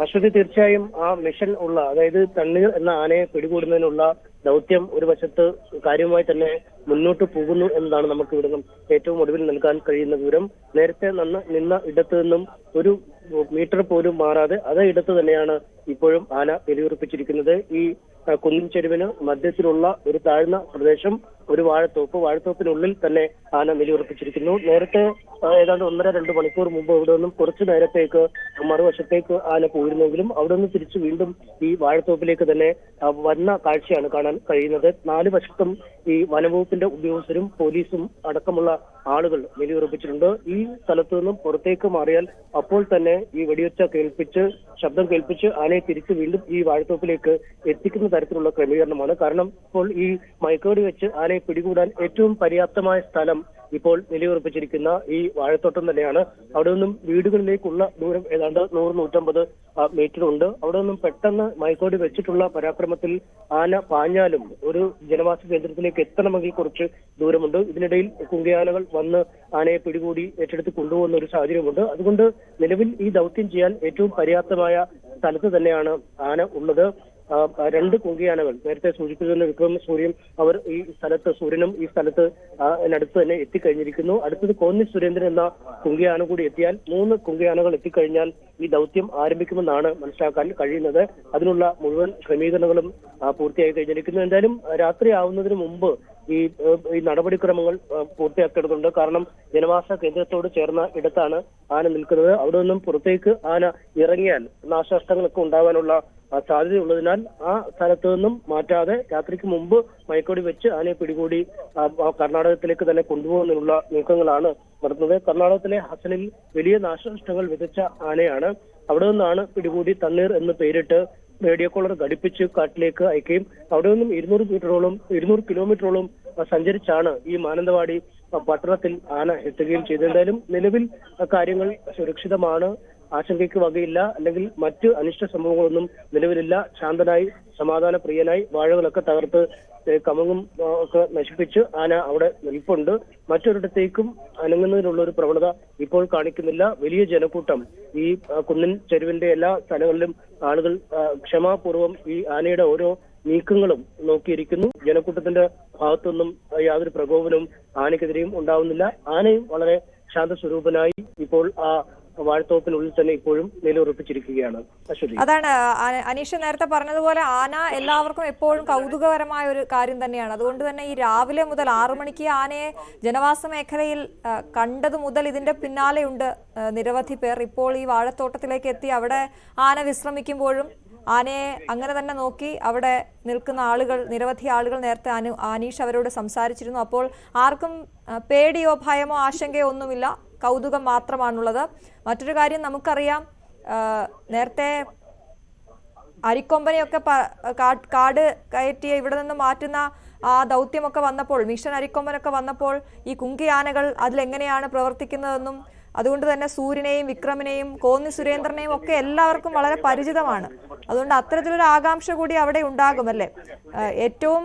അശ്വതി, തീർച്ചയായും ആ മിഷൻ ഉള്ള, അതായത് തണ്ണീർ എന്ന ആനയെ പിടികൂടുന്നതിനുള്ള ദൗത്യം ഒരു വശത്ത് കാര്യമായി തന്നെ മുന്നോട്ട് പോകുന്നു എന്നതാണ് നമുക്ക് ഇവിടെ നിന്നും ഏറ്റവും ഒടുവിൽ നൽകാൻ കഴിയുന്ന വിവരം. നേരത്തെ നിന്ന ഇടത്തു നിന്നും 1 മീറ്റർ പോലും മാറാതെ അതേ ഇടത്ത് തന്നെയാണ് ഇപ്പോഴും ആന നിലയുറപ്പിച്ചിരിക്കുന്നത്. ഈ കുന്നിൻ ചെരുവിന് മധ്യത്തിലുള്ള ഒരു താഴ്ന്ന പ്രദേശം, ഒരു വാഴത്തോപ്പിനുള്ളിൽ തന്നെ ആന നിലയുറപ്പിച്ചിരിക്കുന്നു. നേരത്തെ ഏതാണ്ട് 1.5-2 മണിക്കൂർ മുമ്പ് ഇവിടെ നിന്നും കുറച്ചു നേരത്തേക്ക് മറുവശത്തേക്ക് ആന പോയിരുന്നെങ്കിലും അവിടെ നിന്ന് തിരിച്ചു വീണ്ടും ഈ വാഴത്തോപ്പിലേക്ക് തന്നെ വന്ന കാഴ്ചയാണ് കാണാൻ കഴിയുന്നത്. 4 വശത്തും ഈ വനംവകുപ്പിന്റെ ഉദ്യോഗസ്ഥരും പോലീസും അടക്കമുള്ള ആളുകൾ നിലയുറപ്പിച്ചിട്ടുണ്ട്. ഈ സ്ഥലത്തു നിന്നും പുറത്തേക്ക് മാറിയാൽ അപ്പോൾ തന്നെ ഈ വെടിയൊച്ച ശബ്ദം കേൾപ്പിച്ച് ആനയെ തിരിച്ച് വീണ്ടും ഈ വാഴത്തോപ്പിലേക്ക് എത്തിക്കുന്ന തരത്തിലുള്ള ക്രമീകരണമാണ്. കാരണം ഇപ്പോൾ ഈ മയക്കുവെടി വെച്ച് ആനയെ പിടികൂടാൻ ഏറ്റവും പര്യാപ്തമായ സ്ഥലം ഇപ്പോൾ നിലയുറപ്പിച്ചിരിക്കുന്ന ഈ വാഴത്തോട്ടം തന്നെയാണ്. അവിടെ നിന്നും വീടുകളിലേക്കുള്ള ദൂരം ഏതാണ്ട് 100-150 മീറ്റർ ഉണ്ട്. അവിടെ നിന്നും പെട്ടെന്ന് മയക്കുവെടി വെച്ചിട്ടുള്ള പരാക്രമത്തിൽ ആന പാഞ്ഞാലും ഒരു ജനവാസ കേന്ദ്രത്തിലേക്ക് എത്തണമെങ്കിൽ കുറച്ച് ദൂരമുണ്ട്. ഇതിനിടയിൽ കുങ്കിയാനകൾ വന്ന് ആനയെ പിടികൂടി ഏറ്റെടുത്ത് കൊണ്ടുപോകുന്ന ഒരു സാഹചര്യമുണ്ട്. അതുകൊണ്ട് നിലവിൽ ഈ ദൗത്യം ചെയ്യാൻ ഏറ്റവും പര്യാപ്തമായ സ്ഥലത്ത് തന്നെയാണ് ആന ഉള്ളത്. 2 കുങ്കിയാനകൾ നേരത്തെ സൂചിപ്പിച്ചിരുന്ന വിക്രം, സൂര്യൻ, അവർ ഈ സ്ഥലത്ത്, സൂര്യനും ഈ സ്ഥലത്ത് അടുത്ത് തന്നെ എത്തിക്കഴിഞ്ഞിരിക്കുന്നു. അടുത്തത് കോന്നി സുരേന്ദ്രൻ എന്ന കുങ്കിയാന കൂടി എത്തിയാൽ 3 കുങ്കിയാനകൾ എത്തിക്കഴിഞ്ഞാൽ ഈ ദൗത്യം ആരംഭിക്കുമെന്നാണ് മനസ്സിലാക്കാൻ കഴിയുന്നത്. അതിനുള്ള മുഴുവൻ ക്രമീകരണങ്ങളും പൂർത്തിയായി കഴിഞ്ഞിരിക്കുന്നു. എന്തായാലും രാത്രി ആവുന്നതിന് മുമ്പ് ഈ നടപടിക്രമങ്ങൾ പൂർത്തിയാക്കേണ്ടതുണ്ട്. കാരണം ജനവാസ കേന്ദ്രത്തോട് ചേർന്ന ഇടത്താണ് ആന നിൽക്കുന്നത്. അവിടെ നിന്നും പുറത്തേക്ക് ആന ഇറങ്ങിയാൽ നാശനഷ്ടങ്ങളൊക്കെ ഉണ്ടാകാനുള്ള സാധ്യതയുള്ളതിനാൽ ആ സ്ഥലത്ത് നിന്നും മാറ്റാതെ രാത്രിക്ക് മുമ്പ് മയക്കുവെടി വെച്ച് ആനയെ പിടികൂടി കർണാടകത്തിലേക്ക് തന്നെ കൊണ്ടുപോകുന്നതിനുള്ള നീക്കങ്ങളാണ് നടത്തുന്നത്. കർണാടകത്തിലെ ഹസനിൽ വലിയ നാശനഷ്ടങ്ങൾ വിതച്ച ആനയാണ്. അവിടെ നിന്നാണ് പിടികൂടി തണ്ണീർ എന്ന് പേരിട്ട് റേഡിയോ കോളർ ഘടിപ്പിച്ച് കാട്ടിലേക്ക് അയക്കുകയും അവിടെ നിന്നും 200 കിലോമീറ്ററോളം സഞ്ചരിച്ചാണ് ഈ മാനന്തവാടി പട്ടണത്തിൽ ആന എത്തുകയും ചെയ്തത്. എന്തായാലും നിലവിൽ കാര്യങ്ങൾ സുരക്ഷിതമാണ്, ആശങ്കയ്ക്ക് വകയില്ല, അല്ലെങ്കിൽ മറ്റ് അനിഷ്ട സംഭവങ്ങളൊന്നും നിലവിലില്ല. ശാന്തനായി സമാധാന പ്രിയനായി വാഴകളൊക്കെ തകർത്ത് കമുങ്ങും ഒക്കെ നശിപ്പിച്ച് ആന അവിടെ നിൽപ്പുണ്ട്. മറ്റൊരിടത്തേക്കും അനങ്ങുന്നതിനുള്ള ഒരു പ്രവണത ഇപ്പോൾ കാണിക്കുന്നില്ല. വലിയ ജനക്കൂട്ടം ഈ കുന്നിൻ ചെരുവിന്റെ എല്ലാ സ്ഥലങ്ങളിലും ആളുകൾ ക്ഷമാപൂർവ്വം ഈ ആനയുടെ ഓരോ നീക്കങ്ങളും നോക്കിയിരിക്കുന്നു. ജനക്കൂട്ടത്തിന്റെ ഭാഗത്തൊന്നും യാതൊരു പ്രകോപനവും ആനയ്ക്കെതിരെയും ഉണ്ടാവുന്നില്ല. ആനയും വളരെ ശാന്തസ്വരൂപനായി ഇപ്പോൾ ആ വാഴത്തോപ്പിനുള്ളിൽ തന്നെ ഇപ്പോഴും നിലയുറപ്പിച്ചിരിക്കുകയാണ്. അശ്വതി, അതാണ് അനീഷ നേരത്തെ പറഞ്ഞതുപോലെ ആന എല്ലാവർക്കും എപ്പോഴും കൗതുകകരമായ ഒരു കാര്യം തന്നെയാണ്. അതുകൊണ്ട് തന്നെ ഈ രാവിലെ മുതൽ 6 മണിക്ക് ആനയെ ജനവാസ മേഖലയിൽ കണ്ടത് മുതൽ ഇതിന്റെ പിന്നാലെയുണ്ട് നിരവധി പേർ. ഇപ്പോൾ ഈ വാഴത്തോട്ടത്തിലേക്ക് എത്തി അവിടെ ആന വിശ്രമിക്കുമ്പോഴും ആനയെ അങ്ങനെ തന്നെ നോക്കി അവിടെ നിൽക്കുന്ന ആളുകൾ, നിരവധി ആളുകൾ നേരത്തെ അനീഷ് അവരോട് സംസാരിച്ചിരുന്നു. അപ്പോൾ ആർക്കും പേടിയോ ഭയമോ ആശങ്കയോ ഒന്നുമില്ല, കൗതുകം മാത്രമാണുള്ളത്. മറ്റൊരു കാര്യം നമുക്കറിയാം, നേരത്തെ അരിക്കൊമ്പനെയൊക്കെ കാട് കയറ്റി ഇവിടെ നിന്ന് മാറ്റുന്ന ആ ദൗത്യമൊക്കെ വന്നപ്പോൾ, മിഷൻ അരിക്കൊമ്പനൊക്കെ വന്നപ്പോൾ ഈ കുങ്കി ആനകൾ അതിലെങ്ങനെയാണ് പ്രവർത്തിക്കുന്നതെന്നും അതുകൊണ്ട് തന്നെ സൂര്യനെയും വിക്രമിനെയും കോന്നി സുരേന്ദ്രനെയും ഒക്കെ എല്ലാവർക്കും വളരെ പരിചിതമാണ്. അതുകൊണ്ട് അത്തരത്തിലൊരു ആകാംക്ഷ കൂടി അവിടെ ഉണ്ടാകുമല്ലേ. ഏറ്റവും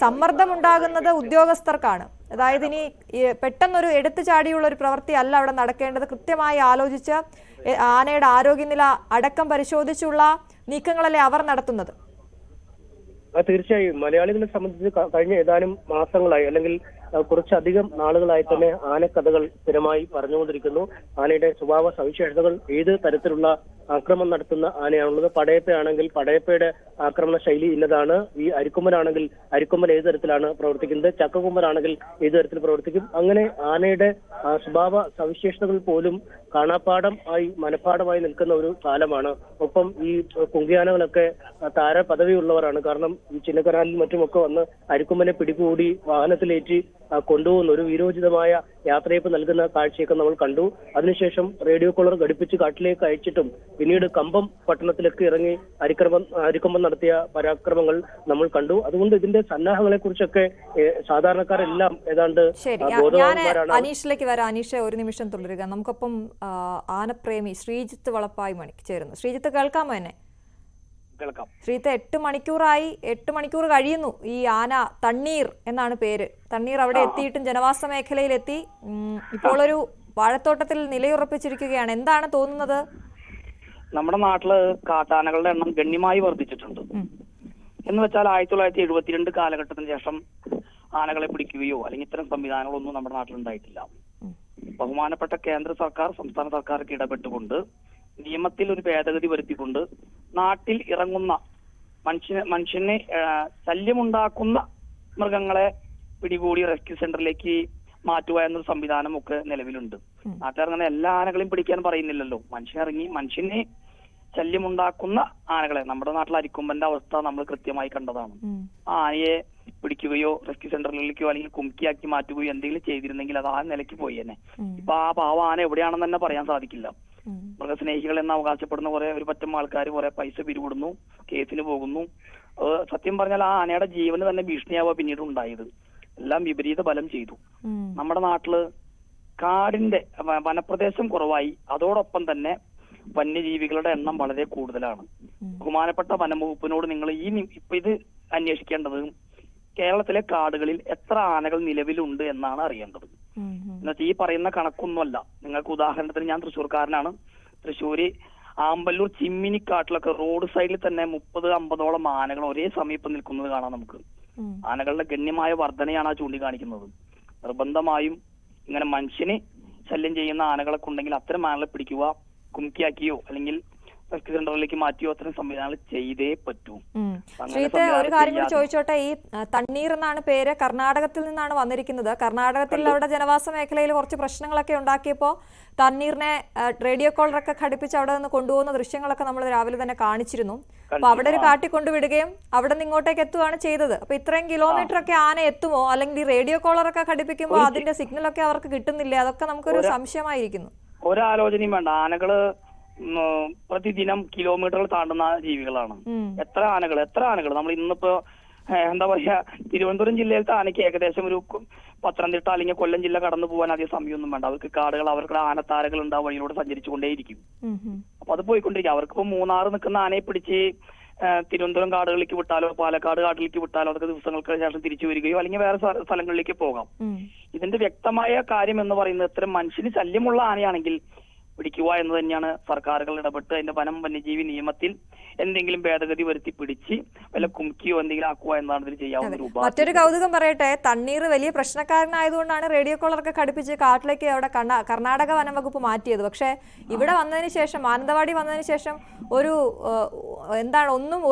സമ്മർദ്ദം ഉണ്ടാകുന്നത് ഉദ്യോഗസ്ഥർക്കാണ്. അതായത് ഇനി പെട്ടെന്നൊരു എടുത്തു ചാടിയുള്ള ഒരു പ്രവൃത്തി അല്ല അവിടെ നടക്കേണ്ടത്. കൃത്യമായി ആലോചിച്ച് ആനയുടെ ആരോഗ്യനില അടക്കം പരിശോധിച്ചുള്ള നീക്കങ്ങളല്ലേ അവർ നടത്തുന്നത്. തീർച്ചയായും മലയാളികളെ സംബന്ധിച്ച് കഴിഞ്ഞ ഏതാനും മാസങ്ങളായി അല്ലെങ്കിൽ കുറച്ചധികം നാളുകളായി തന്നെ ആനക്കഥകൾ സ്ഥിരമായി പറഞ്ഞുകൊണ്ടിരിക്കുന്നു. ആനയുടെ സ്വഭാവ സവിശേഷതകൾ, ഏത് തരത്തിലുള്ള ആക്രമണം നടത്തുന്ന ആനയാണുള്ളത്. പടയപ്പയാണെങ്കിൽ പടയപ്പയുടെ ആക്രമണ ശൈലി ഇന്നതാണ്. ഈ അരിക്കൊമ്പനാണെങ്കിൽ അരിക്കൊമ്പൻ ഏത് തരത്തിലാണ് പ്രവർത്തിക്കുന്നത്, ചക്കക്കൊമ്പനാണെങ്കിൽ ഏത് തരത്തിൽ പ്രവർത്തിക്കും. അങ്ങനെ ആനയുടെ സ്വഭാവ സവിശേഷതകൾ പോലും കാണാപ്പാടം ആയി മനഃപ്പാടമായി നിൽക്കുന്ന ഒരു കാലമാണ്. ഒപ്പം ഈ കുങ്കിയാനകളൊക്കെ താര പദവിയുള്ളവരാണ്. കാരണം ഈ ചിന്നക്കനാലിൽ മറ്റുമൊക്കെ വന്ന് അരിക്കൊമ്പനെ പിടികൂടി വാഹനത്തിലേറ്റി കൊണ്ടുപോകുന്ന ഒരു വീരോചിതമായ യാത്രയപ്പ് നൽകുന്ന കാഴ്ചയൊക്കെ നമ്മൾ കണ്ടു. അതിനുശേഷം റേഡിയോ കോളർ ഘടിപ്പിച്ച് കാട്ടിലേക്ക് അയച്ചിട്ടും പിന്നീട് കമ്പം പട്ടണത്തിലേക്ക് ഇറങ്ങി അരിക്കൊമ്പൻ നടത്തിയ പരാക്രമങ്ങൾ നമ്മൾ കണ്ടു. അതുകൊണ്ട് ഇതിന്റെ സന്നാഹങ്ങളെ കുറിച്ചൊക്കെ സാധാരണക്കാരെല്ലാം ഏതാണ്ട് ബോധവാന്മാരാണ്. അനീഷിലേക്ക് വരാം. അനീഷ് ഒരു നിമിഷം തുടരുക. നമുക്കൊപ്പം ആനപ്രേമി ശ്രീജിത്ത് വളപ്പായി മണിക്ക് ചേരുന്നു. ശ്രീജിത്ത്, കേൾക്കാമോ എന്നെ? ശ്രീജിത്ത്, 8 മണിക്കൂറായി, 8 മണിക്കൂർ കഴിയുന്നു ഈ ആന, തണ്ണീർ എന്നാണ് പേര്. തണ്ണീർ അവിടെ എത്തിയിട്ടും ജനവാസ മേഖലയിൽ എത്തി ഇപ്പോൾ ഒരു വാഴത്തോട്ടത്തിൽ നിലയുറപ്പിച്ചിരിക്കുകയാണ്. എന്താണ് തോന്നുന്നത്? നമ്മുടെ നാട്ടില് കാട്ടാനകളുടെ എണ്ണം ഗണ്യമായി വർദ്ധിച്ചിട്ടുണ്ട്. എന്ന് വെച്ചാൽ 1972 കാലഘട്ടത്തിന് ശേഷം ആനകളെ പിടിക്കുകയോ അല്ലെങ്കിൽ ഇത്തരം സംവിധാനങ്ങളൊന്നും നമ്മുടെ നാട്ടിലുണ്ടായിട്ടില്ല. ബഹുമാനപ്പെട്ട കേന്ദ്ര സർക്കാർ സംസ്ഥാന സർക്കാർക്ക് ഇടപെട്ടുകൊണ്ട് നിയമത്തിൽ ഒരു ഭേദഗതി വരുത്തിക്കൊണ്ട് നാട്ടിൽ ഇറങ്ങുന്ന മനുഷ്യനെ ശല്യമുണ്ടാക്കുന്ന മൃഗങ്ങളെ പിടികൂടി റെസ്ക്യൂ സെന്ററിലേക്ക് മാറ്റുക എന്നൊരു സംവിധാനം ഒക്കെ നിലവിലുണ്ട്. നാട്ടിലിറങ്ങുന്ന എല്ലാ ആനകളെയും പിടിക്കാൻ പറയുന്നില്ലല്ലോ. മനുഷ്യനെ ശല്യമുണ്ടാക്കുന്ന ആനകളെ, നമ്മുടെ നാട്ടിൽ അരിക്കൊമ്പന്റെ അവസ്ഥ നമ്മൾ കൃത്യമായി കണ്ടതാണ്. ആ ആനയെ പിടിക്കുകയോ റെസ്ക്യൂ സെന്ററിലേക്കോ അല്ലെങ്കിൽ കുംക്കിയാക്കി മാറ്റുകയോ എന്തെങ്കിലും ചെയ്തിരുന്നെങ്കിൽ അത് ആ നിലയ്ക്ക് പോയി തന്നെ. ഇപ്പൊ ആ പാവ ആന എവിടെയാണെന്ന് തന്നെ പറയാൻ സാധിക്കില്ല. മൃഗസ്നേഹികൾ എന്ന് അവകാശപ്പെടുന്ന ഒരു പറ്റം ആൾക്കാർ കുറെ പൈസ പിരിവിടുന്നു, കേസിന് പോകുന്നു. സത്യം പറഞ്ഞാൽ ആ ആനയുടെ ജീവന് തന്നെ ഭീഷണിയാവുക പിന്നീട് ഉണ്ടായത്. എല്ലാം വിപരീത ഫലം ചെയ്തു. നമ്മുടെ നാട്ടില് കാടിന്റെ വനപ്രദേശം കുറവായി, അതോടൊപ്പം തന്നെ വന്യജീവികളുടെ എണ്ണം വളരെ കൂടുതലാണ്. ബഹുമാനപ്പെട്ട വനംവകുപ്പിനോട് നിങ്ങൾ ഇപ്പൊ ഇത് അന്വേഷിക്കേണ്ടത് കേരളത്തിലെ കാടുകളിൽ എത്ര ആനകൾ നിലവിലുണ്ട് എന്നാണ് അറിയേണ്ടത്. എന്നുവെച്ചാൽ ഈ പറയുന്ന കണക്കൊന്നുമല്ല. നിങ്ങൾക്ക് ഉദാഹരണത്തിന്, ഞാൻ തൃശ്ശൂർക്കാരനാണ്. തൃശ്ശൂര് ആമ്പല്ലൂർ ചിമ്മിനിക്കാട്ടിലൊക്കെ റോഡ് സൈഡിൽ തന്നെ 30-50ഓളം ആനകൾ ഒരേ സമീപം നിൽക്കുന്നത് കാണാം നമുക്ക്. ആനകളുടെ ഗണ്യമായ വർധനയാണ് ആ ചൂണ്ടിക്കാണിക്കുന്നത്. നിർബന്ധമായും ഇങ്ങനെ മനുഷ്യന് ശല്യം ചെയ്യുന്ന ആനകളൊക്കെ ഉണ്ടെങ്കിൽ അത്തരം ആനകളെ പിടിക്കുക, കുംക്കിയാക്കിയോ അല്ലെങ്കിൽ റെസ്ക്യൂ സെന്ററിലേക്ക് മാറ്റിയോ അത്തരം സംവിധാനങ്ങൾ ചെയ്തേ പറ്റൂ. ശ്രീജിത്ത്, ഒരു കാര്യം കൂടി ചോദിച്ചോട്ടെ. ഈ തണ്ണീർ എന്നാണ് പേര്, കർണാടകത്തിൽ നിന്നാണ് വന്നിരിക്കുന്നത്. കർണാടകത്തിൽ അവിടെ ജനവാസ മേഖലയിൽ കുറച്ച് പ്രശ്നങ്ങളൊക്കെ ഉണ്ടാക്കിയപ്പോൾ തണ്ണീറിനെ റേഡിയോ കോളറൊക്കെ ഘടിപ്പിച്ച് അവിടെ നിന്ന് കൊണ്ടുപോകുന്ന ദൃശ്യങ്ങളൊക്കെ നമ്മൾ രാവിലെ തന്നെ കാണിച്ചിരുന്നു. അപ്പൊ അവിടെ ഒരു കാട്ടി കൊണ്ടുവിടുകയും അവിടെ നിന്ന് ഇങ്ങോട്ടേക്ക് എത്തുകയാണ് ചെയ്തത്. അപ്പൊ ഇത്രയും കിലോമീറ്റർ ഒക്കെ ആന എത്തുമോ? അല്ലെങ്കിൽ ഈ റേഡിയോ കോളറൊക്കെ ഘടിപ്പിക്കുമ്പോൾ അതിന്റെ സിഗ്നലൊക്കെ അവർക്ക് കിട്ടുന്നില്ലേ? അതൊക്കെ നമുക്കൊരു സംശയമായിരിക്കുന്നു. ഒരാലോചനയും വേണ്ട. ആനകള് പ്രതിദിനം കിലോമീറ്ററുകൾ താണ്ടുന്ന ജീവികളാണ്. എത്ര ആനകൾ നമ്മൾ ഇന്നിപ്പോ എന്താ പറയാ, തിരുവനന്തപുരം ജില്ലയിലത്തെ ആനയ്ക്ക് ഏകദേശം ഒരു പത്തനംതിട്ട അല്ലെങ്കിൽ കൊല്ലം ജില്ല കടന്നു പോകാൻ അധികം സമയമൊന്നും വേണ്ട. അവർക്ക് കാടുകൾ, അവർക്ക് ആനത്താരകൾ ഉണ്ടാവും, വഴിയിലൂടെ സഞ്ചരിച്ചുകൊണ്ടേയിരിക്കും. അപ്പൊ അത് പോയിക്കൊണ്ടിരിക്കും. അവർക്കിപ്പോ മൂന്നാർ നിൽക്കുന്ന ആനയെ പിടിച്ച് തിരുവനന്തപുരം കാടുകളിലേക്ക് വിട്ടാലോ പാലക്കാട് കാട്ടിലേക്ക് വിട്ടാലോ അതൊക്കെ ദിവസങ്ങൾക്ക് ശേഷം തിരിച്ചു വരികയോ അല്ലെങ്കിൽ വേറെ സ്ഥലങ്ങളിലേക്ക് പോകാം. ഇതിന്റെ വ്യക്തമായ കാര്യം എന്ന് പറയുന്നത് ഇത്തരം മനുഷ്യന് ശല്യമുള്ള ആനയാണെങ്കിൽ പിടിക്കുക എന്ന് തന്നെയാണ്. സർക്കാരുകൾ ഇടപെട്ട് അതിന്റെ വനം വന്യജീവി നിയമത്തിൽ എന്തെങ്കിലും ഭേദഗതി വരുത്തി പിടിച്ച് വല്ല കുംക്കിയോ എന്തെങ്കിലും ആക്കുക എന്നാണ് ഇതിൽ ചെയ്യാവുന്ന രൂപ. മറ്റൊരു കൗതുകം പറയട്ടെ, തണ്ണീർ വലിയ പ്രശ്നക്കാരനായതുകൊണ്ടാണ് റേഡിയോ കോളറൊക്കെ ഘടിപ്പിച്ച് കാട്ടിലേക്ക് അവിടെ കർണാടക വനം വകുപ്പ് മാറ്റിയത്. പക്ഷേ ഇവിടെ വന്നതിന് ശേഷം, മാനന്തവാടി വന്നതിന് ശേഷം ഒരു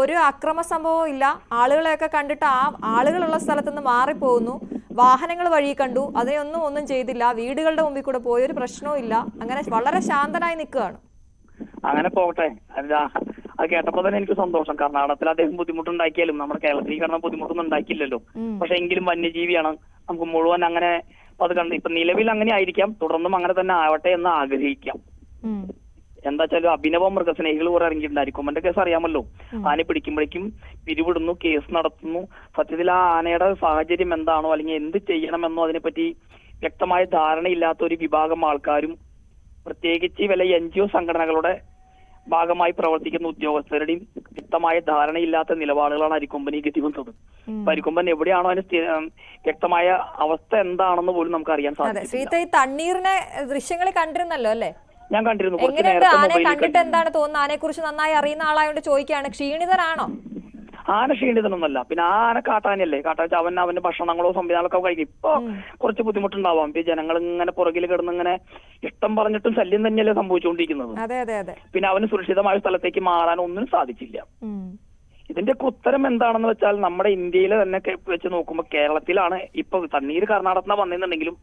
ഒരു അക്രമ സംഭവവും ഇല്ല. ആളുകളെയൊക്കെ കണ്ടിട്ട് ആ ആളുകളുള്ള സ്ഥലത്തുനിന്ന് മാറിപ്പോകുന്നു. വാഹനങ്ങൾ വഴി കണ്ടു, ഒന്നും ചെയ്തില്ല. വീടുകളുടെ മുമ്പിൽ കൂടെ പോയി, ഒരു പ്രശ്നവും ഇല്ല. അങ്ങനെ വളരെ ശാന്തനായി നിൽക്കുകയാണ്. അങ്ങനെ പോകട്ടെ. അത് കേട്ടപ്പോ തന്നെ എനിക്ക് സന്തോഷം. കർണാടകത്തിൽ അദ്ദേഹം ബുദ്ധിമുട്ടുണ്ടാക്കിയാലും നമ്മുടെ കേരളത്തിൽ കിടന്ന ബുദ്ധിമുട്ടൊന്നും ഉണ്ടാക്കിയില്ലല്ലോ. പക്ഷെ എങ്കിലും വന്യജീവിയാണ്. നമുക്ക് മുഴുവൻ അങ്ങനെ അത് കണ്ട് ഇപ്പൊ നിലവിൽ അങ്ങനെ ആയിരിക്കാം, തുടർന്നും അങ്ങനെ തന്നെ ആവട്ടെ എന്ന് ആഗ്രഹിക്കാം. എന്താ വെച്ചാൽ അഭിനവ മൃഗസ്നേഹികൾ കുറെ ഇറങ്ങിയിട്ടുണ്ടായിരിക്കും. എന്റെ കേസ് അറിയാമല്ലോ. ആനയെ പിടിക്കുമ്പോഴേക്കും പിരിവിടുന്നു, കേസ് നടത്തുന്നു. സത്യത്തിൽ ആ ആനയുടെ സാഹചര്യം എന്താണോ അല്ലെങ്കിൽ എന്ത് ചെയ്യണമെന്നോ അതിനെപ്പറ്റി വ്യക്തമായ ധാരണയില്ലാത്ത ഒരു വിഭാഗം ആൾക്കാരും, പ്രത്യേകിച്ച് വല്ല NGO സംഘടനകളുടെ ഭാഗമായി പ്രവർത്തിക്കുന്ന ഉദ്യോഗസ്ഥരുടെയും വ്യക്തമായ ധാരണയില്ലാത്ത നിലപാടുകളാണ് അരിക്കൊമ്പനെ ഗതിവന്നത്. അരിക്കൊമ്പൻ എവിടെയാണോ അതിന് വ്യക്തമായ അവസ്ഥ എന്താണെന്ന് പോലും നമുക്ക് അറിയാൻ സാധിക്കും. തണ്ണീറിനെ ദൃശ്യങ്ങളിൽ കണ്ടിരുന്നല്ലോ അല്ലേ? ഞാൻ കണ്ടിരുന്നു. എങ്ങനെയുണ്ട് ആനയെ കണ്ടിട്ട് എന്താണ് തോന്നുന്നത്? ആനയെ കുറിച്ച് നന്നായി അറിയുന്ന ആളായോണ്ട് ചോദിക്കുകയാണ്. ക്ഷീണിതനാണോ? ആന ക്ഷീണിതനൊന്നല്ല. പിന്നെ ആ ആന കാട്ടാനല്ലേ. കാട്ടാച്ച അവന്റെ ഭക്ഷണങ്ങളോ സംവിധാനങ്ങളൊക്കെ കഴിക്കും. ഇപ്പൊ കുറച്ച് ബുദ്ധിമുട്ടുണ്ടാവാം. ജനങ്ങൾ ഇങ്ങനെ പുറകിൽ കിടന്ന് ഇങ്ങനെ ഇഷ്ടം പറഞ്ഞിട്ടും ശല്യം തന്നെയല്ലേ സംഭവിച്ചുകൊണ്ടിരിക്കുന്നത്. പിന്നെ അവന് സുരക്ഷിതമായ സ്ഥലത്തേക്ക് മാറാൻ ഒന്നും സാധിച്ചില്ല. ഇതിന്റെ ഉത്തരം എന്താണെന്ന് വെച്ചാൽ നമ്മുടെ ഇന്ത്യയിലെ തന്നെ വെച്ച് നോക്കുമ്പോൾ കേരളത്തിലാണ് ഇപ്പൊ തണ്ണീർ കർണാടകത്തിൽ വന്നിട്ടുണ്ടെങ്കിലും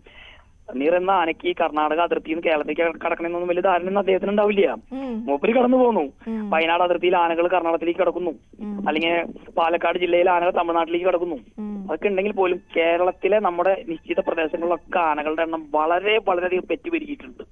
തണ്ണീർ എന്ന ആനയ്ക്ക് ഈ കർണാടക അതിർത്തിയിൽ നിന്ന് കേരളത്തിലേക്ക് കടക്കണമെന്നൊന്നും വലിയ ധാരണ അദ്ദേഹത്തിന് ഉണ്ടാവില്ല. മൂപ്പര് കടന്നു പോന്നു. വയനാട് അതിർത്തിയിൽ ആനകൾ കർണാടകത്തിലേക്ക് കിടക്കുന്നു, അല്ലെങ്കിൽ പാലക്കാട് ജില്ലയിലെ ആനകൾ തമിഴ്നാട്ടിലേക്ക് കിടക്കുന്നു. അതൊക്കെ ഉണ്ടെങ്കിൽ പോലും കേരളത്തിലെ നമ്മുടെ നിശ്ചിത പ്രദേശങ്ങളിലൊക്കെ ആനകളുടെ എണ്ണം വളരെയധികം പെറ്റുപെരുകിയിട്ടുണ്ട്.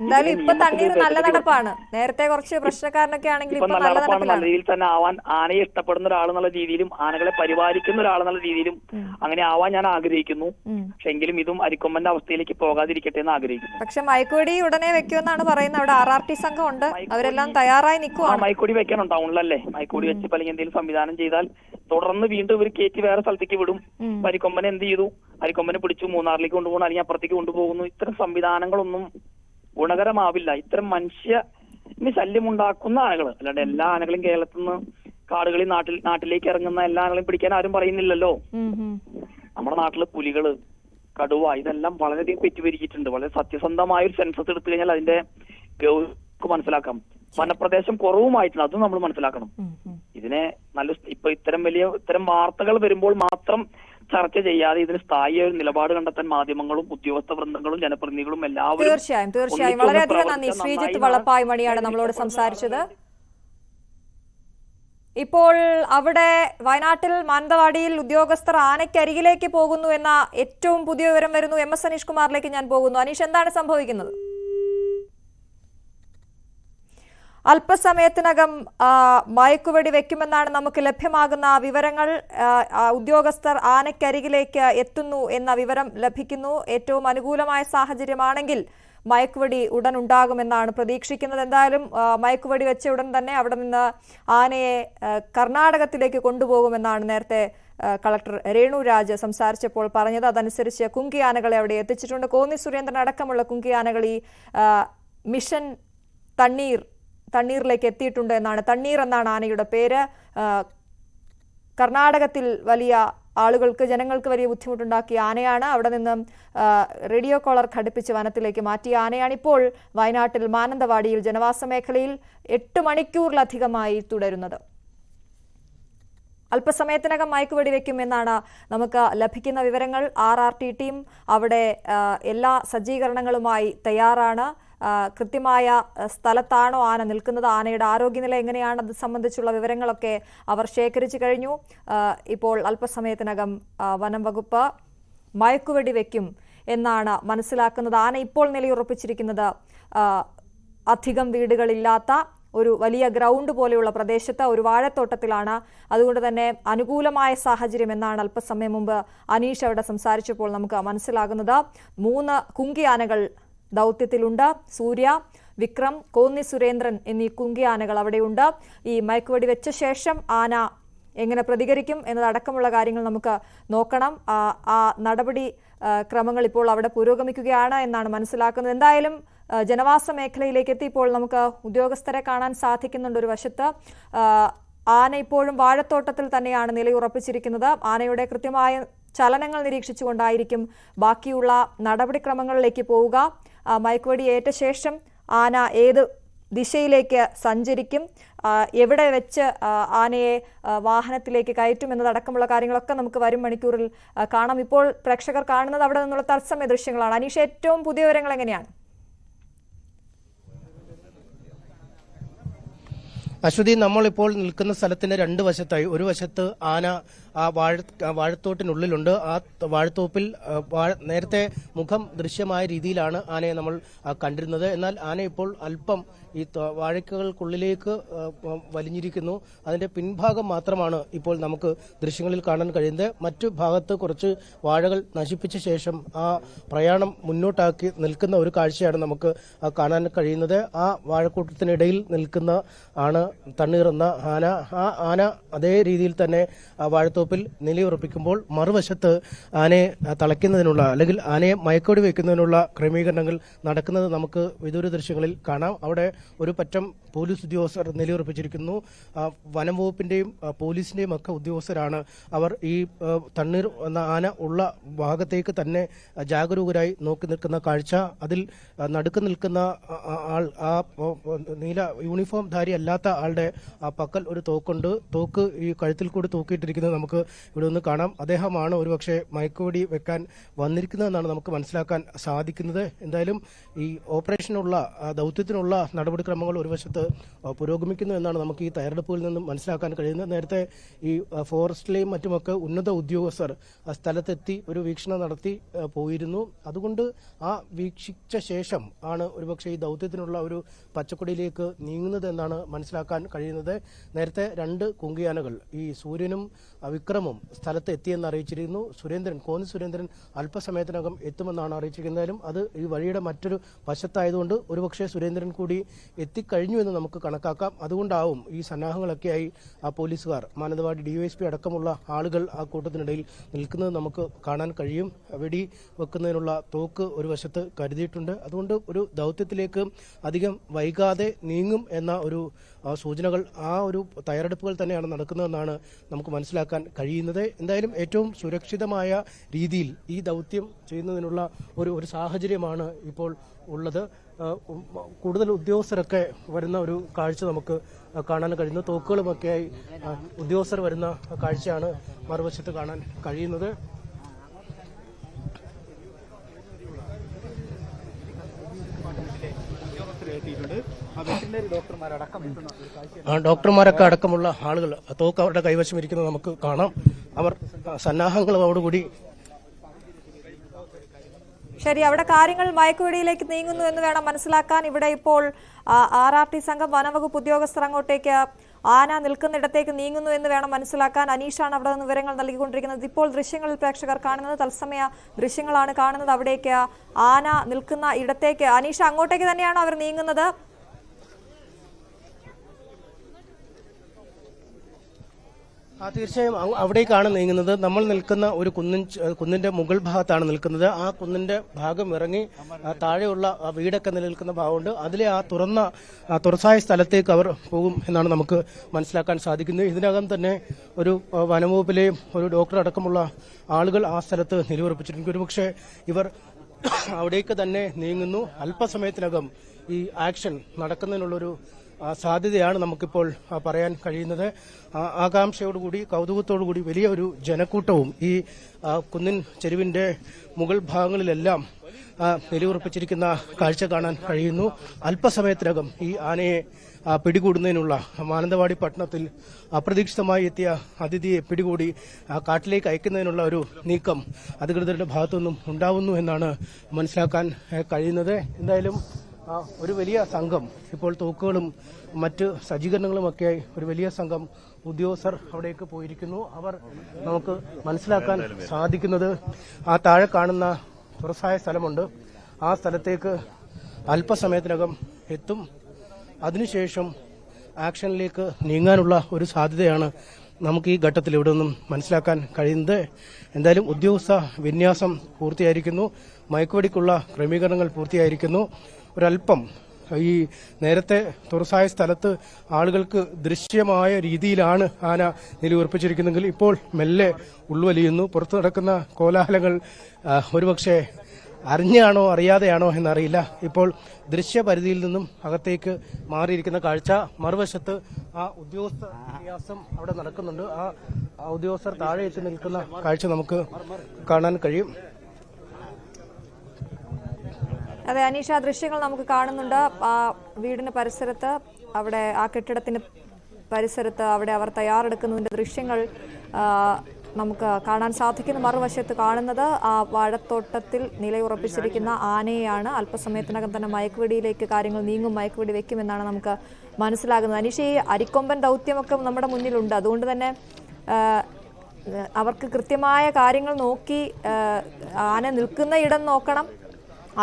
എന്തായാലും ഇപ്പൊ തണ്ണീർ നല്ല നടപ്പാണ്. നേരത്തെ കുറച്ച് പ്രശ്നക്കാരനൊക്കെ ആണെങ്കിൽ ഇപ്പൊ നല്ല നടപ്പാണ്. നല്ല രീതിയിൽ തന്നെ ആവാൻ, ആനയെ ഇഷ്ടപ്പെടുന്ന ഒരാളെന്നുള്ള രീതിയിലും ആനകളെ പരിപാലിക്കുന്ന ഒരാളെന്നുള്ള രീതിയിലും അങ്ങനെ ആവാൻ ഞാൻ ആഗ്രഹിക്കുന്നു. പക്ഷെ എങ്കിലും ഇതും അരിക്കൊമ്പന്റെ അവസ്ഥയിലേക്ക് പോകാതിരിക്കട്ടെ എന്ന് ആഗ്രഹിക്കുന്നു. പക്ഷെ മയക്കുവെടി ഉടനെ വെക്കുമെന്നാണ് പറയുന്നത്. അവിടെ RRT സംഘം ഉണ്ട്, അവരെല്ലാം തയ്യാറായി നിൽക്കുവാണ്. മയക്കുവെടി വെക്കണം ടൗണിലല്ലേ. മയക്കുവെടി വെച്ച് അല്ലെങ്കിൽ എന്തെങ്കിലും സംവിധാനം ചെയ്താൽ തുടർന്ന് വീണ്ടും ഇവർ കയറ്റി വേറെ സ്ഥലത്തേക്ക് വിടും. അരിക്കൊമ്പനെ എന്ത് ചെയ്തു? അരിക്കൊമ്പനെ പിടിച്ചു മൂന്നാറിലേക്ക് കൊണ്ടുപോകണം, അല്ലെങ്കിൽ അപ്പുറത്തേക്ക് കൊണ്ടുപോകുന്നു. ഇത്തരം സംവിധാനങ്ങളൊന്നും ഗുണകരമാവില്ല. ഇത്തരം മനുഷ്യന് ശല്യമുണ്ടാക്കുന്ന ആനകൾ, അല്ലാണ്ട് എല്ലാ ആനകളും കേരളത്തിൽ നിന്ന് കാടുകളിൽ നാട്ടിലേക്ക് ഇറങ്ങുന്ന എല്ലാ ആനകളെയും പിടിക്കാൻ ആരും പറയുന്നില്ലല്ലോ. നമ്മുടെ നാട്ടില് പുലികള്, കടുവ, ഇതെല്ലാം വളരെയധികം പെറ്റുപെരുകിയിട്ടുണ്ട്. വളരെ സത്യസന്ധമായ ഒരു സെൻസസ് എടുത്തു കഴിഞ്ഞാൽ അതിന്റെ ഗൗരവം മനസ്സിലാക്കാം. വനപ്രദേശം കുറവുമായിട്ടുണ്ട്, അതും നമ്മൾ മനസ്സിലാക്കണം. ഇതിനെ ഇപ്പൊ ഇത്തരം വാർത്തകൾ വരുമ്പോൾ മാത്രം ചർച്ച ചെയ്യാതെ ഇതിന് സ്ഥായിയായ ഒരു നിലപാട് കണ്ടെത്താൻ മാധ്യമങ്ങളും ഉദ്യോഗസ്ഥ വൃന്ദങ്ങളും ജനപ്രതിനിധികളും എല്ലാവരും തീർച്ചയായും വളരെയധികം നന്ദി. ശ്രീജിത്ത് വളപ്പായ് മണിയാണ് നമ്മളോട് സംസാരിച്ചത്. ഇപ്പോൾ അവിടെ വയനാട്ടിൽ മാനന്തവാടിയിൽ ഉദ്യോഗസ്ഥർ ആനയ്ക്കരികിലേക്ക് പോകുന്നു എന്ന ഏറ്റവും പുതിയ വിവരം വരുന്നു. MS അനീഷ് കുമാറിലേക്ക് ഞാൻ പോകുന്നു. അനീഷ്, എന്താണ് സംഭവിക്കുന്നത്? അല്പസമയത്തിനകം മയക്കുവെടി വെക്കുമെന്നാണ് നമുക്ക് ലഭ്യമാകുന്ന വിവരങ്ങൾ. ഉദ്യോഗസ്ഥർ ആനയ്ക്കരികിലേക്ക് എത്തുന്നു എന്ന വിവരം ലഭിക്കുന്നു. ഏറ്റവും അനുകൂലമായ സാഹചര്യമാണെങ്കിൽ മയക്കുവെടി ഉടൻ ഉണ്ടാകുമെന്നാണ് പ്രതീക്ഷിക്കുന്നത്. എന്തായാലും മയക്കുവെടി വെച്ച ഉടൻ തന്നെ അവിടെ നിന്ന് ആനയെ കർണാടകത്തിലേക്ക് കൊണ്ടുപോകുമെന്നാണ് നേരത്തെ കളക്ടർ രേണു രാജ് സംസാരിച്ചപ്പോൾ പറഞ്ഞത്. അതനുസരിച്ച് കുങ്കി ആനകളെ അവിടെ എത്തിച്ചിട്ടുണ്ട്. കോന്നി സുരേന്ദ്രൻ അടക്കമുള്ള കുങ്കി ആനകൾ ഈ മിഷൻ തണ്ണീറിലേക്ക് എത്തിയിട്ടുണ്ട് എന്നാണ്. തണ്ണീർ എന്നാണ് ആനയുടെ പേര്. കർണാടകത്തിൽ വലിയ ജനങ്ങൾക്ക് വലിയ ബുദ്ധിമുട്ടുണ്ടാക്കിയ ആനയാണ്. അവിടെ നിന്നും റേഡിയോ കോളർ ഘടിപ്പിച്ച് വനത്തിലേക്ക് മാറ്റിയ ആനയാണ് ഇപ്പോൾ വയനാട്ടിൽ മാനന്തവാടിയിൽ ജനവാസ മേഖലയിൽ 8 മണിക്കൂറിലധികമായി തുടരുന്നത്. അല്പസമയത്തിനകം മയക്കുവെടി വെക്കുമെന്നാണ് നമുക്ക് ലഭിക്കുന്ന വിവരങ്ങൾ. RRT ടീം അവിടെ എല്ലാ സജ്ജീകരണങ്ങളുമായി തയ്യാറാണ്. കൃത്യമായ സ്ഥലത്താണോ ആന നിൽക്കുന്നത്, ആനയുടെ ആരോഗ്യനില എങ്ങനെയാണത് സംബന്ധിച്ചുള്ള വിവരങ്ങളൊക്കെ അവർ ശേഖരിച്ചു കഴിഞ്ഞു. ഇപ്പോൾ അല്പസമയത്തിനകം വനം വകുപ്പ് മയക്കുവെടി വെക്കും എന്നാണ് മനസ്സിലാക്കുന്നത്. ആന ഇപ്പോൾ നിലയുറപ്പിച്ചിരിക്കുന്നത് അധികം വീടുകളില്ലാത്ത ഒരു വലിയ ഗ്രൗണ്ട് പോലെയുള്ള പ്രദേശത്ത് ഒരു വാഴത്തോട്ടത്തിലാണ്. അതുകൊണ്ട് തന്നെ അനുകൂലമായ സാഹചര്യം എന്നാണ് അല്പസമയം മുമ്പ് അനീഷ് അവിടെ സംസാരിച്ചപ്പോൾ നമുക്ക് മനസ്സിലാകുന്നത്. 3 കുങ്കിയാനകൾ ദൗത്യത്തിലുണ്ട്. സൂര്യ, വിക്രം, കോന്നി സുരേന്ദ്രൻ എന്നീ കുങ്കിയാനകൾ അവിടെയുണ്ട്. ഈ മയക്കുവെടി വെച്ച ശേഷം ആന എങ്ങനെ പ്രതികരിക്കും എന്നതടക്കമുള്ള കാര്യങ്ങൾ നമുക്ക് നോക്കണം. ആ നടപടി ക്രമങ്ങൾ ഇപ്പോൾ അവിടെ പുരോഗമിക്കുകയാണ് എന്നാണ് മനസ്സിലാക്കുന്നത്. എന്തായാലും ജനവാസ മേഖലയിലേക്ക് എത്തിയപ്പോൾ നമുക്ക് ഉദ്യോഗസ്ഥരെ കാണാൻ സാധിക്കുന്നുണ്ട്. ഒരു വശത്ത് ആന ഇപ്പോഴും വാഴത്തോട്ടത്തിൽ തന്നെയാണ് നിലയുറപ്പിച്ചിരിക്കുന്നത്. ആനയുടെ കൃത്യമായ ചലനങ്ങൾ നിരീക്ഷിച്ചുകൊണ്ടായിരിക്കും ബാക്കിയുള്ള നടപടിക്രമങ്ങളിലേക്ക് പോവുക. മയക്കുവെടി ഏറ്റ ശേഷം ആന ഏത് ദിശയിലേക്ക് സഞ്ചരിക്കും, എവിടെ വെച്ച് ആനയെ വാഹനത്തിലേക്ക് കയറ്റും എന്നതടക്കമുള്ള കാര്യങ്ങളൊക്കെ നമുക്ക് വരും മണിക്കൂറിൽ കാണാം. ഇപ്പോൾ പ്രേക്ഷകർ കാണുന്നത് അവിടെ നിന്നുള്ള തത്സമയ ദൃശ്യങ്ങളാണ്. അനീഷ്, ഏറ്റവും പുതിയ വിവരങ്ങൾ എങ്ങനെയാണ്? അശ്വതി, നമ്മളിപ്പോൾ നിൽക്കുന്ന സ്ഥലത്തിന്റെ 2 വശത്തായി, ഒരു വശത്ത് ആന ആ വാഴത്തോട്ടിനുള്ളിലുണ്ട്. ആ വാഴത്തോപ്പിൽ നേരത്തെ മുഖം ദൃശ്യമായ രീതിയിലാണ് ആനയെ നമ്മൾ കണ്ടിരുന്നത്. എന്നാൽ ആന ഇപ്പോൾ അല്പം ഈ വാഴയ്ക്കകൾക്കുള്ളിലേക്ക് വലിഞ്ഞിരിക്കുന്നു. അതിന്റെ പിൻഭാഗം മാത്രമാണ് ഇപ്പോൾ നമുക്ക് ദൃശ്യങ്ങളിൽ കാണാൻ കഴിയുന്നത്. മറ്റു ഭാഗത്ത് കുറച്ച് വാഴകൾ നശിപ്പിച്ച ശേഷം ആ പ്രയാണം മുന്നോട്ടാക്കി നിൽക്കുന്ന ഒരു കാഴ്ചയാണ് നമുക്ക് കാണാൻ കഴിയുന്നത്. ആ വാഴക്കൂട്ടത്തിനിടയിൽ നിൽക്കുന്ന ആണ് തണ്ണീർ എന്ന ആന. ആ ആന അതേ രീതിയിൽ തന്നെ വാഴത്തോപ്പിൽ നിലയുറപ്പിക്കുമ്പോൾ മറുവശത്ത് ആനയെ തളയ്ക്കുന്നതിനുള്ള അല്ലെങ്കിൽ ആനയെ മയക്കുവെടി വയ്ക്കുന്നതിനുള്ള ക്രമീകരണങ്ങൾ നടക്കുന്നത് നമുക്ക് വിദൂര ദൃശ്യങ്ങളിൽ കാണാം. അവിടെ ഒരു പറ്റം പോലീസ് ഉദ്യോഗസ്ഥർ നിലയുറപ്പിച്ചിരിക്കുന്നു. വനം വകുപ്പിന്റെയും പോലീസിന്റെയും ഒക്കെ ഉദ്യോഗസ്ഥരാണ്. അവർ ഈ തണ്ണീർ എന്ന ആന ഉള്ള ഭാഗത്തേക്ക് തന്നെ ജാഗരൂകരായി നോക്കി നിൽക്കുന്ന കാഴ്ച. അതിൽ നടുക്ക് നിൽക്കുന്ന ആൾ, ആ നീല യൂണിഫോം ധാരി അല്ലാത്ത ആളുടെ പക്കൽ ഒരു തോക്കുണ്ട്. തോക്ക് ഈ കഴുത്തിൽ കൂടി തൂക്കിയിട്ടിരിക്കുന്നത് നമുക്ക് ഇവിടെ നിന്ന് കാണാം. അദ്ദേഹമാണ് ഒരുപക്ഷെ മയക്കുവെടി വെക്കാൻ വന്നിരിക്കുന്നതെന്നാണ് നമുക്ക് മനസ്സിലാക്കാൻ സാധിക്കുന്നത്. എന്തായാലും ഈ ഓപ്പറേഷനുള്ള ദൗത്യത്തിനുള്ള നടപടിക്രമങ്ങൾ ഒരു വശത്ത് പുരോഗമിക്കുന്നു എന്നാണ് നമുക്ക് ഈ തയ്യാറെടുപ്പുകളിൽ നിന്നും മനസ്സിലാക്കാൻ കഴിയുന്നത്. നേരത്തെ ഈ ഫോറസ്റ്റിലെയും മറ്റുമൊക്കെ ഉന്നത ഉദ്യോഗസ്ഥർ സ്ഥലത്തെത്തി ഒരു വീക്ഷണം നടത്തി പോയിരുന്നു. അതുകൊണ്ട് ആ വീക്ഷിച്ച ശേഷം ആണ് ഒരുപക്ഷെ ഈ ദൗത്യത്തിനുള്ള ഒരു പച്ചക്കൊടിയിലേക്ക് നീങ്ങുന്നത് എന്നാണ് മനസ്സിലാക്കാൻ കഴിയുന്നത്. നേരത്തെ 2 കുങ്കിയാനകൾ, ഈ സൂര്യനും വിക്രമും സ്ഥലത്ത് എത്തിയെന്ന് അറിയിച്ചിരുന്നു. കോന്നി സുരേന്ദ്രൻ അല്പസമയത്തിനകം എത്തുമെന്നാണ് അറിയിച്ചിരിക്കുന്നതായാലും അത് ഈ വഴിയുടെ മറ്റൊരു വശത്തായതുകൊണ്ട് ഒരുപക്ഷെ സുരേന്ദ്രൻ കൂടി എത്തിക്കഴിഞ്ഞു എന്ന് നമുക്ക് കണക്കാക്കാം. അതുകൊണ്ടാവും ഈ സന്നാഹങ്ങളൊക്കെയായി ആ പോലീസുകാർ, മാനന്തവാടി DYSP അടക്കമുള്ള ആളുകൾ ആ കൂട്ടത്തിനിടയിൽ നിൽക്കുന്നത് നമുക്ക് കാണാൻ കഴിയും. വെടി വെക്കുന്നതിനുള്ള തോക്ക് ഒരു വശത്ത് കരുതിയിട്ടുണ്ട്. അതുകൊണ്ട് ഒരു ദൗത്യത്തിലേക്ക് അധികം വൈകാതെ നീങ്ങും എന്ന ഒരു സൂചനകൾ, ആ ഒരു തയ്യാറെടുപ്പുകൾ തന്നെയാണ് നടക്കുന്നതെന്നാണ് നമുക്ക് മനസ്സിലാക്കാൻ കഴിയുന്നത്. എന്തായാലും ഏറ്റവും സുരക്ഷിതമായ രീതിയിൽ ഈ ദൗത്യം ചെയ്യുന്നതിനുള്ള ഒരു സാഹചര്യമാണ് ഇപ്പോൾ ഉള്ളത്. കൂടുതൽ ഉദ്യോഗസ്ഥരൊക്കെ വരുന്ന ഒരു കാഴ്ച നമുക്ക് കാണാൻ കഴിയുന്നു. തോക്കുകളുമൊക്കെയായി ഉദ്യോഗസ്ഥർ വരുന്ന കാഴ്ചയാണ് മറുവശത്ത് കാണാൻ കഴിയുന്നത്. ഡോക്ടർമാരൊക്കെ അടക്കമുള്ള ആളുകൾ തോക്ക് അവരുടെ കൈവശം ഇരിക്കുന്നത് നമുക്ക് കാണാം. അവർ സന്നാഹങ്ങളോടുകൂടി. ശരി, അവിടെ കാര്യങ്ങൾ മയക്കുവെടിയിലേക്ക് നീങ്ങുന്നു എന്ന് വേണം മനസ്സിലാക്കാൻ. ഇവിടെ ഇപ്പോൾ RRT സംഘം, വനവകുപ്പ് ഉദ്യോഗസ്ഥർ അങ്ങോട്ടേക്ക് ആന നിൽക്കുന്നിടത്തേക്ക് നീങ്ങുന്നു എന്ന് വേണം മനസ്സിലാക്കാൻ. അനീഷാണ് അവിടെ നിന്ന് വിവരങ്ങൾ നൽകിക്കൊണ്ടിരിക്കുന്നത്. ഇപ്പോൾ ദൃശ്യങ്ങളിൽ പ്രേക്ഷകർ കാണുന്നത് തത്സമയ ദൃശ്യങ്ങളാണ് കാണുന്നത്. അവിടേക്ക് ആന നിൽക്കുന്ന ഇടത്തേക്ക്, അനീഷ, അങ്ങോട്ടേക്ക് തന്നെയാണോ അവർ നീങ്ങുന്നത്? തീർച്ചയായും അവിടേക്കാണ് നീങ്ങുന്നത്. നമ്മൾ നിൽക്കുന്ന ഒരു കുന്നിന്റെ മുകൾ ഭാഗത്താണ് നിൽക്കുന്നത്. ആ കുന്നിന്റെ ഭാഗം ഇറങ്ങി താഴെയുള്ള വീടൊക്കെ നിലനിൽക്കുന്ന ഭാഗമുണ്ട്. അതിലെ ആ തുറസായ സ്ഥലത്തേക്ക് അവർ പോകും എന്നാണ് നമുക്ക് മനസ്സിലാക്കാൻ സാധിക്കുന്നത്. ഇതിനകം തന്നെ ഒരു വനംവകുപ്പിലെയും ഒരു ഡോക്ടർ അടക്കമുള്ള ആളുകൾ ആ സ്ഥലത്ത് നിലയുറപ്പിച്ചിട്ടുണ്ട്. ഒരുപക്ഷെ ഇവർ അവിടേക്ക് തന്നെ നീങ്ങുന്നു. അല്പസമയത്തിനകം ഈ ആക്ഷൻ നടക്കുന്നതിനുള്ളൊരു സാധ്യതയാണ് നമുക്കിപ്പോൾ പറയാൻ കഴിയുന്നത്. ആകാംക്ഷയോടുകൂടി, കൗതുകത്തോടുകൂടി വലിയ ഒരു ജനക്കൂട്ടവും ഈ കുന്നിൻ ചെരുവിന്റെ മുകൾ ഭാഗങ്ങളിലെല്ലാം നിലയുറപ്പിച്ചിരിക്കുന്ന കാഴ്ച കാണാൻ കഴിയുന്നു. അല്പസമയത്തിനകം ഈ ആനയെ പിടികൂടുന്നതിനുള്ള, മാനന്തവാടി പട്ടണത്തിൽ അപ്രതീക്ഷിതമായി എത്തിയ അതിഥിയെ പിടികൂടി കാട്ടിലേക്ക് അയക്കുന്നതിനുള്ള ഒരു നീക്കം അധികൃതരുടെ ഭാഗത്തുനിന്നും ഉണ്ടാവുന്നു എന്നാണ് മനസ്സിലാക്കാൻ കഴിയുന്നത്. എന്തായാലും ഒരു വലിയ സംഘം ഇപ്പോൾ തോക്കുകളും മറ്റ് സജ്ജീകരണങ്ങളുമൊക്കെയായി ഒരു വലിയ സംഘം ഉദ്യോഗസ്ഥർ അവിടേക്ക് പോയിരിക്കുന്നു. അവർ നമുക്ക് മനസ്സിലാക്കാൻ സാധിക്കുന്നത് ആ താഴെ കാണുന്ന തുറസായ സ്ഥലമുണ്ട്, ആ സ്ഥലത്തേക്ക് അല്പസമയത്തിനകം എത്തും. അതിനുശേഷം ആക്ഷനിലേക്ക് നീങ്ങാനുള്ള ഒരു സാധ്യതയാണ് നമുക്ക് ഈ ഘട്ടത്തിൽ ഇവിടെ നിന്നും മനസ്സിലാക്കാൻ കഴിയുന്നത്. എന്തായാലും ഉദ്യോഗസ്ഥ വിന്യാസം പൂർത്തിയായിരിക്കുന്നു, മയക്കുവെടിക്കുള്ള ക്രമീകരണങ്ങൾ പൂർത്തിയായിരിക്കുന്നു. ഒരല്പം ഈ നേരത്തെ തുറസായ സ്ഥലത്ത് ആളുകൾക്ക് ദൃശ്യമായ രീതിയിലാണ് ആന നിലയുറപ്പിച്ചിരിക്കുന്നെങ്കിൽ ഇപ്പോൾ മെല്ലെ ഉൾവലിയുന്നു. പുറത്തു നടക്കുന്ന കോലാഹലങ്ങൾ ഒരുപക്ഷെ അറിഞ്ഞാണോ അറിയാതെയാണോ എന്നറിയില്ല. ഇപ്പോൾ ദൃശ്യപരിധിയിൽ നിന്നും അകത്തേക്ക് മാറിയിരിക്കുന്ന കാഴ്ച. മറുവശത്ത് ആ ഉദ്യോഗസ്ഥ വിന്യാസം അവിടെ നടക്കുന്നുണ്ട്. ആ ഉദ്യോഗസ്ഥർ താഴെ എത്തി നിൽക്കുന്ന കാഴ്ച നമുക്ക് കാണാൻ കഴിയും. അതെ അനീഷ, ദൃശ്യങ്ങൾ നമുക്ക് കാണുന്നുണ്ട്. ആ വീടിന് പരിസരത്ത്, അവിടെ ആ കെട്ടിടത്തിന് പരിസരത്ത് അവിടെ അവർ തയ്യാറെടുക്കുന്നതിന്റെ ദൃശ്യങ്ങൾ നമുക്ക് കാണാൻ സാധിക്കുന്നു. മറുവശത്ത് കാണുന്നത് ആ വാഴത്തോട്ടത്തിൽ നിലയുറപ്പിച്ചിരിക്കുന്ന ആനയെയാണ്. അല്പസമയത്തിനകം തന്നെ മയക്കുവെടിയിലേക്ക് കാര്യങ്ങൾ നീങ്ങും, മയക്കുവെടി വെക്കുമെന്നാണ് നമുക്ക് മനസ്സിലാകുന്നത്. അനീഷ, ഈ അരിക്കൊമ്പൻ ദൗത്യമൊക്കെ നമ്മുടെ മുന്നിലുണ്ട്. അതുകൊണ്ട് തന്നെ അവർക്ക് കൃത്യമായ കാര്യങ്ങൾ നോക്കി ആന നിൽക്കുന്ന ഇടം നോക്കണം,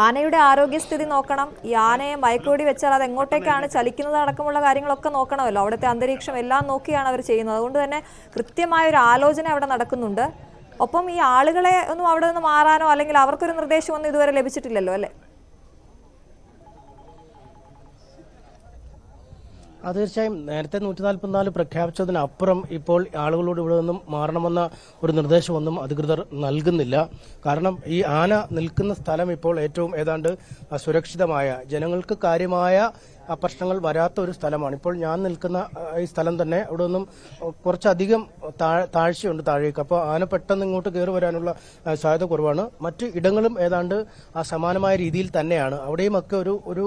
ആനയുടെ ആരോഗ്യസ്ഥിതി നോക്കണം, ഈ ആനയെ മയക്കുവെടി വെച്ചാൽ അത് എങ്ങോട്ടേക്കാണ് ചലിക്കുന്നത് അടക്കമുള്ള കാര്യങ്ങളൊക്കെ നോക്കണമല്ലോ. അവിടുത്തെ അന്തരീക്ഷം എല്ലാം നോക്കിയാണ് അവർ ചെയ്യുന്നത്. അതുകൊണ്ട് തന്നെ കൃത്യമായൊരു ആലോചന അവിടെ നടക്കുന്നുണ്ട്. ഒപ്പം ഈ ആളുകളെ ഒന്നും അവിടെ നിന്ന് മാറാനോ അല്ലെങ്കിൽ അവർക്കൊരു നിർദ്ദേശമൊന്നും ഇതുവരെ ലഭിച്ചിട്ടില്ലല്ലോ അല്ലേ? തീർച്ചയായും നേരത്തെ 144 പ്രഖ്യാപിച്ചതിനപ്പുറം ഇപ്പോൾ ആളുകളോട് ഇവിടെ നിന്നും മാറണമെന്ന ഒരു നിർദ്ദേശമൊന്നും അധികൃതർ നൽകുന്നില്ല. കാരണം ഈ ആന നിൽക്കുന്ന സ്ഥലം ഇപ്പോൾ ഏറ്റവും ഏതാണ്ട് സുരക്ഷിതമായ, ജനങ്ങൾക്ക് കാര്യമായ പ്രശ്നങ്ങൾ വരാത്ത ഒരു സ്ഥലമാണ്. ഇപ്പോൾ ഞാൻ നിൽക്കുന്ന ഈ സ്ഥലം തന്നെ ഇവിടെ നിന്നും കുറച്ചധികം താഴ്ചയുണ്ട് താഴേക്ക്. അപ്പോൾ ആന പെട്ടെന്ന് ഇങ്ങോട്ട് കയറി വരാനുള്ള സാധ്യത കുറവാണ്. മറ്റ് ഇടങ്ങളും ഏതാണ്ട് സമാനമായ രീതിയിൽ തന്നെയാണ്. അവിടെയുമൊക്കെ ഒരു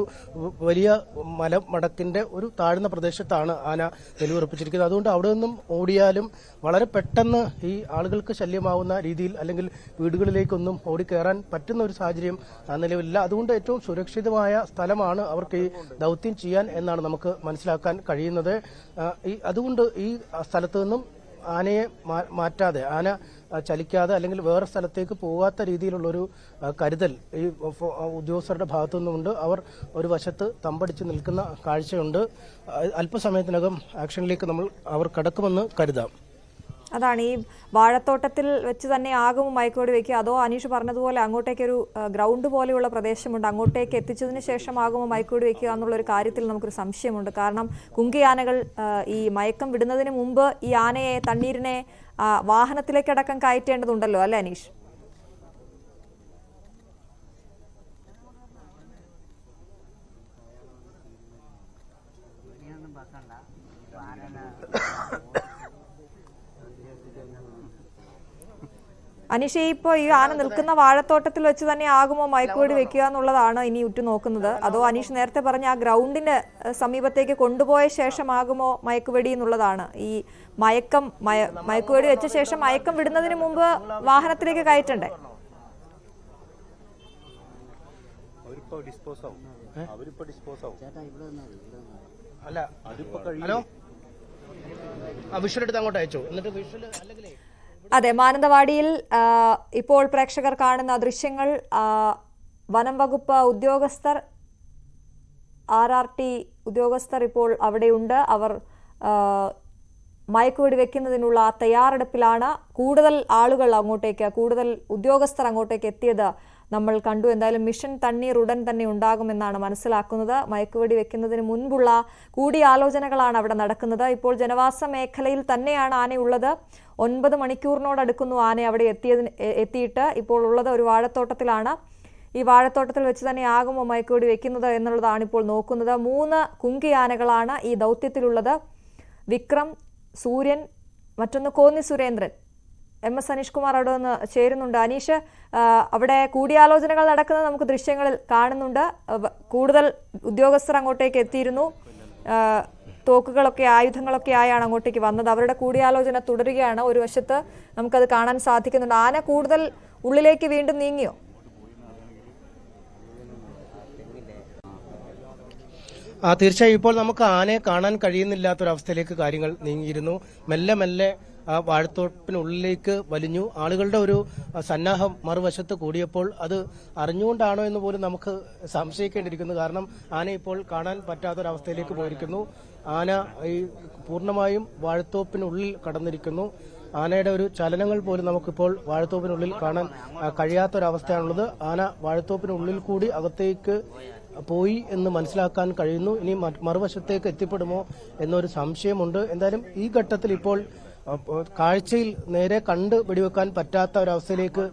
വലിയ മലമടക്കിന്റെ ഒരു താഴ്ന്ന പ്രദേശത്താണ് ആന നിലയുറപ്പിച്ചിരിക്കുന്നത്. അതുകൊണ്ട് അവിടെ നിന്നും ഓടിയാലും വളരെ പെട്ടെന്ന് ഈ ആളുകൾക്ക് ശല്യമാവുന്ന രീതിയിൽ അല്ലെങ്കിൽ വീടുകളിലേക്കൊന്നും ഓടിക്കയറാൻ പറ്റുന്ന ഒരു സാഹചര്യം നിലവിലില്ല. അതുകൊണ്ട് ഏറ്റവും സുരക്ഷിതമായ സ്ഥലമാണ് അവർക്ക് ഈ ദൗത്യം ചെയ്യാൻ എന്നാണ് നമുക്ക് മനസ്സിലാക്കാൻ കഴിയുന്നത്. അതുകൊണ്ട് ഈ സ്ഥലത്ത് നിന്നും ആനയെ മാറ്റാതെ, ആന ചലിക്കാതെ അല്ലെങ്കിൽ വേറെ സ്ഥലത്തേക്ക് പോകാത്ത രീതിയിലുള്ളൊരു കരുതൽ ഈ ഉദ്യോഗസ്ഥരുടെ ഭാഗത്തു നിന്നുമുണ്ട്. അവർ ഒരു വശത്ത് തമ്പടിച്ച് നിൽക്കുന്ന കാഴ്ചയുണ്ട്. അല്പസമയത്തിനകം ആക്ഷനിലേക്ക് അവർ കടക്കുമെന്ന് കരുതാം. അതാണ്, ഈ വാഴത്തോട്ടത്തിൽ വെച്ച് തന്നെ ആകും മയക്കുവെടി വെക്കുക, അതോ അനീഷ് പറഞ്ഞതുപോലെ അങ്ങോട്ടേക്കൊരു ഗ്രൗണ്ട് പോലെയുള്ള പ്രദേശമുണ്ട്, അങ്ങോട്ടേക്ക് എത്തിച്ചതിന് ശേഷമാകുമോ മയക്കുവെടി വെക്കുക എന്നുള്ളൊരു കാര്യത്തിൽ നമുക്കൊരു സംശയമുണ്ട്. കാരണം കുങ്കിയാനകൾ ഈ മയക്കം വിടുന്നതിന് മുമ്പ് ഈ ആനയെ, തണ്ണീരിനെ വാഹനത്തിലേക്കടക്കം കയറ്റേണ്ടതുണ്ടല്ലോ അല്ലേ അനീഷ്? അനീഷ, ഇപ്പോൾ ഈ ആന നിൽക്കുന്ന വാഴത്തോട്ടത്തിൽ വെച്ച് തന്നെ ആകുമോ മയക്കുവെടി വെക്കുക എന്നുള്ളതാണ് ഇനി ഉറ്റുനോക്കുന്നത്. അതോ അനീഷ് നേരത്തെ പറഞ്ഞ ആ ഗ്രൗണ്ടിന്റെ സമീപത്തേക്ക് കൊണ്ടുപോയ ശേഷമാകുമോ മയക്കുവെടി എന്നുള്ളതാണ്. ഈ മയക്കുവെടി വെച്ച ശേഷം മയക്കം വിടുന്നതിന് മുമ്പ് വാഹനത്തിലേക്ക് കയറ്റണ്ടേ? അതെ, മാനന്തവാടിയിൽ ഇപ്പോൾ പ്രേക്ഷകർ കാണുന്ന ദൃശ്യങ്ങൾ, വനം വകുപ്പ് ഉദ്യോഗസ്ഥർ, RRT ഉദ്യോഗസ്ഥർ ഇപ്പോൾ അവിടെയുണ്ട്. അവർ മയക്കുവെടി വെക്കുന്നതിനുള്ള തയ്യാറെടുപ്പിലാണ്. കൂടുതൽ ആളുകൾ അങ്ങോട്ടേക്ക്, കൂടുതൽ ഉദ്യോഗസ്ഥർ അങ്ങോട്ടേക്ക് എത്തിയത് നമ്മൾ കണ്ടു. എന്തായാലും മിഷൻ തണ്ണീർ ഉടൻ തന്നെ ഉണ്ടാകുമെന്നാണ് മനസ്സിലാക്കുന്നത്. മയക്കുവെടി വെക്കുന്നതിന് മുൻപുള്ള കൂടിയാലോചനകളാണ് അവിടെ നടക്കുന്നത്. ഇപ്പോൾ ജനവാസ മേഖലയിൽ തന്നെയാണ് ആനയുള്ളത്. 9 മണിക്കൂറിനോടടുക്കുന്നു ആന അവിടെ എത്തിയിട്ട്. ഇപ്പോൾ ഉള്ളത് ഒരു വാഴത്തോട്ടത്തിലാണ്. ഈ വാഴത്തോട്ടത്തിൽ വെച്ച് തന്നെ ആകുമോ മയക്കുവെടി വെക്കുന്നത് എന്നുള്ളതാണ് ഇപ്പോൾ നോക്കുന്നത്. 3 കുങ്കിയാനകളാണ് ഈ ദൗത്യത്തിലുള്ളത്. വിക്രം, സൂര്യൻ, മറ്റൊന്ന് കോന്നി സുരേന്ദ്രൻ. MS അനീഷ് കുമാർ അവിടെ നിന്ന് ചേരുന്നുണ്ട്. അനീഷ്, അവിടെ കൂടിയാലോചനകൾ നടക്കുന്നത് നമുക്ക് ദൃശ്യങ്ങളിൽ കാണുന്നുണ്ട്. കൂടുതൽ ഉദ്യോഗസ്ഥർ അങ്ങോട്ടേക്ക് എത്തിയിരുന്നു. തോക്കുകളൊക്കെ, ആയുധങ്ങളൊക്കെ ആയാണ് അങ്ങോട്ടേക്ക് വന്നത്. അവരുടെ കൂടിയാലോചന തുടരുകയാണ്. ഒരു വശത്ത് നമുക്കത് കാണാൻ സാധിക്കുന്നുണ്ട്. ആന കൂടുതൽ ഉള്ളിലേക്ക് വീണ്ടും നീങ്ങിയോ? തീർച്ചയായും ഇപ്പോൾ നമുക്ക് ആനയെ കാണാൻ കഴിയുന്നില്ലാത്തൊരവസ്ഥയിലേക്ക് കാര്യങ്ങൾ നീങ്ങിയിരുന്നു. മെല്ലെ മെല്ലെ വാഴത്തോപ്പിനുള്ളിലേക്ക് വലിഞ്ഞു. ആളുകളുടെ ഒരു സന്നാഹം മറുവശത്ത് കൂടിയപ്പോൾ അത് അറിഞ്ഞുകൊണ്ടാണോ എന്ന് പോലും നമുക്ക് സംശയിക്കേണ്ടിയിരിക്കുന്നു. കാരണം ആന ഇപ്പോൾ കാണാൻ പറ്റാത്തൊരവസ്ഥയിലേക്ക് പോയിരിക്കുന്നു. ആന ഈ പൂർണ്ണമായും വാഴത്തോപ്പിനുള്ളിൽ കടന്നിരിക്കുന്നു. ആനയുടെ ഒരു ചലനങ്ങൾ പോലും നമുക്കിപ്പോൾ വാഴത്തോപ്പിനുള്ളിൽ കാണാൻ കഴിയാത്തൊരവസ്ഥയാണുള്ളത്. ആന വാഴത്തോപ്പിനുള്ളിൽ കൂടി അകത്തേക്ക് പോയി എന്ന് മനസ്സിലാക്കാൻ കഴിയുന്നു. ഇനി മറുവശത്തേക്ക് എത്തിപ്പെടുമോ എന്നൊരു സംശയമുണ്ട്. എന്തായാലും ഈ ഘട്ടത്തിൽ ഇപ്പോൾ കാഴ്ചയിൽ നേരെ കണ്ട് വെടിവെക്കാൻ പറ്റാത്ത ഒരവസ്ഥയിലേക്ക്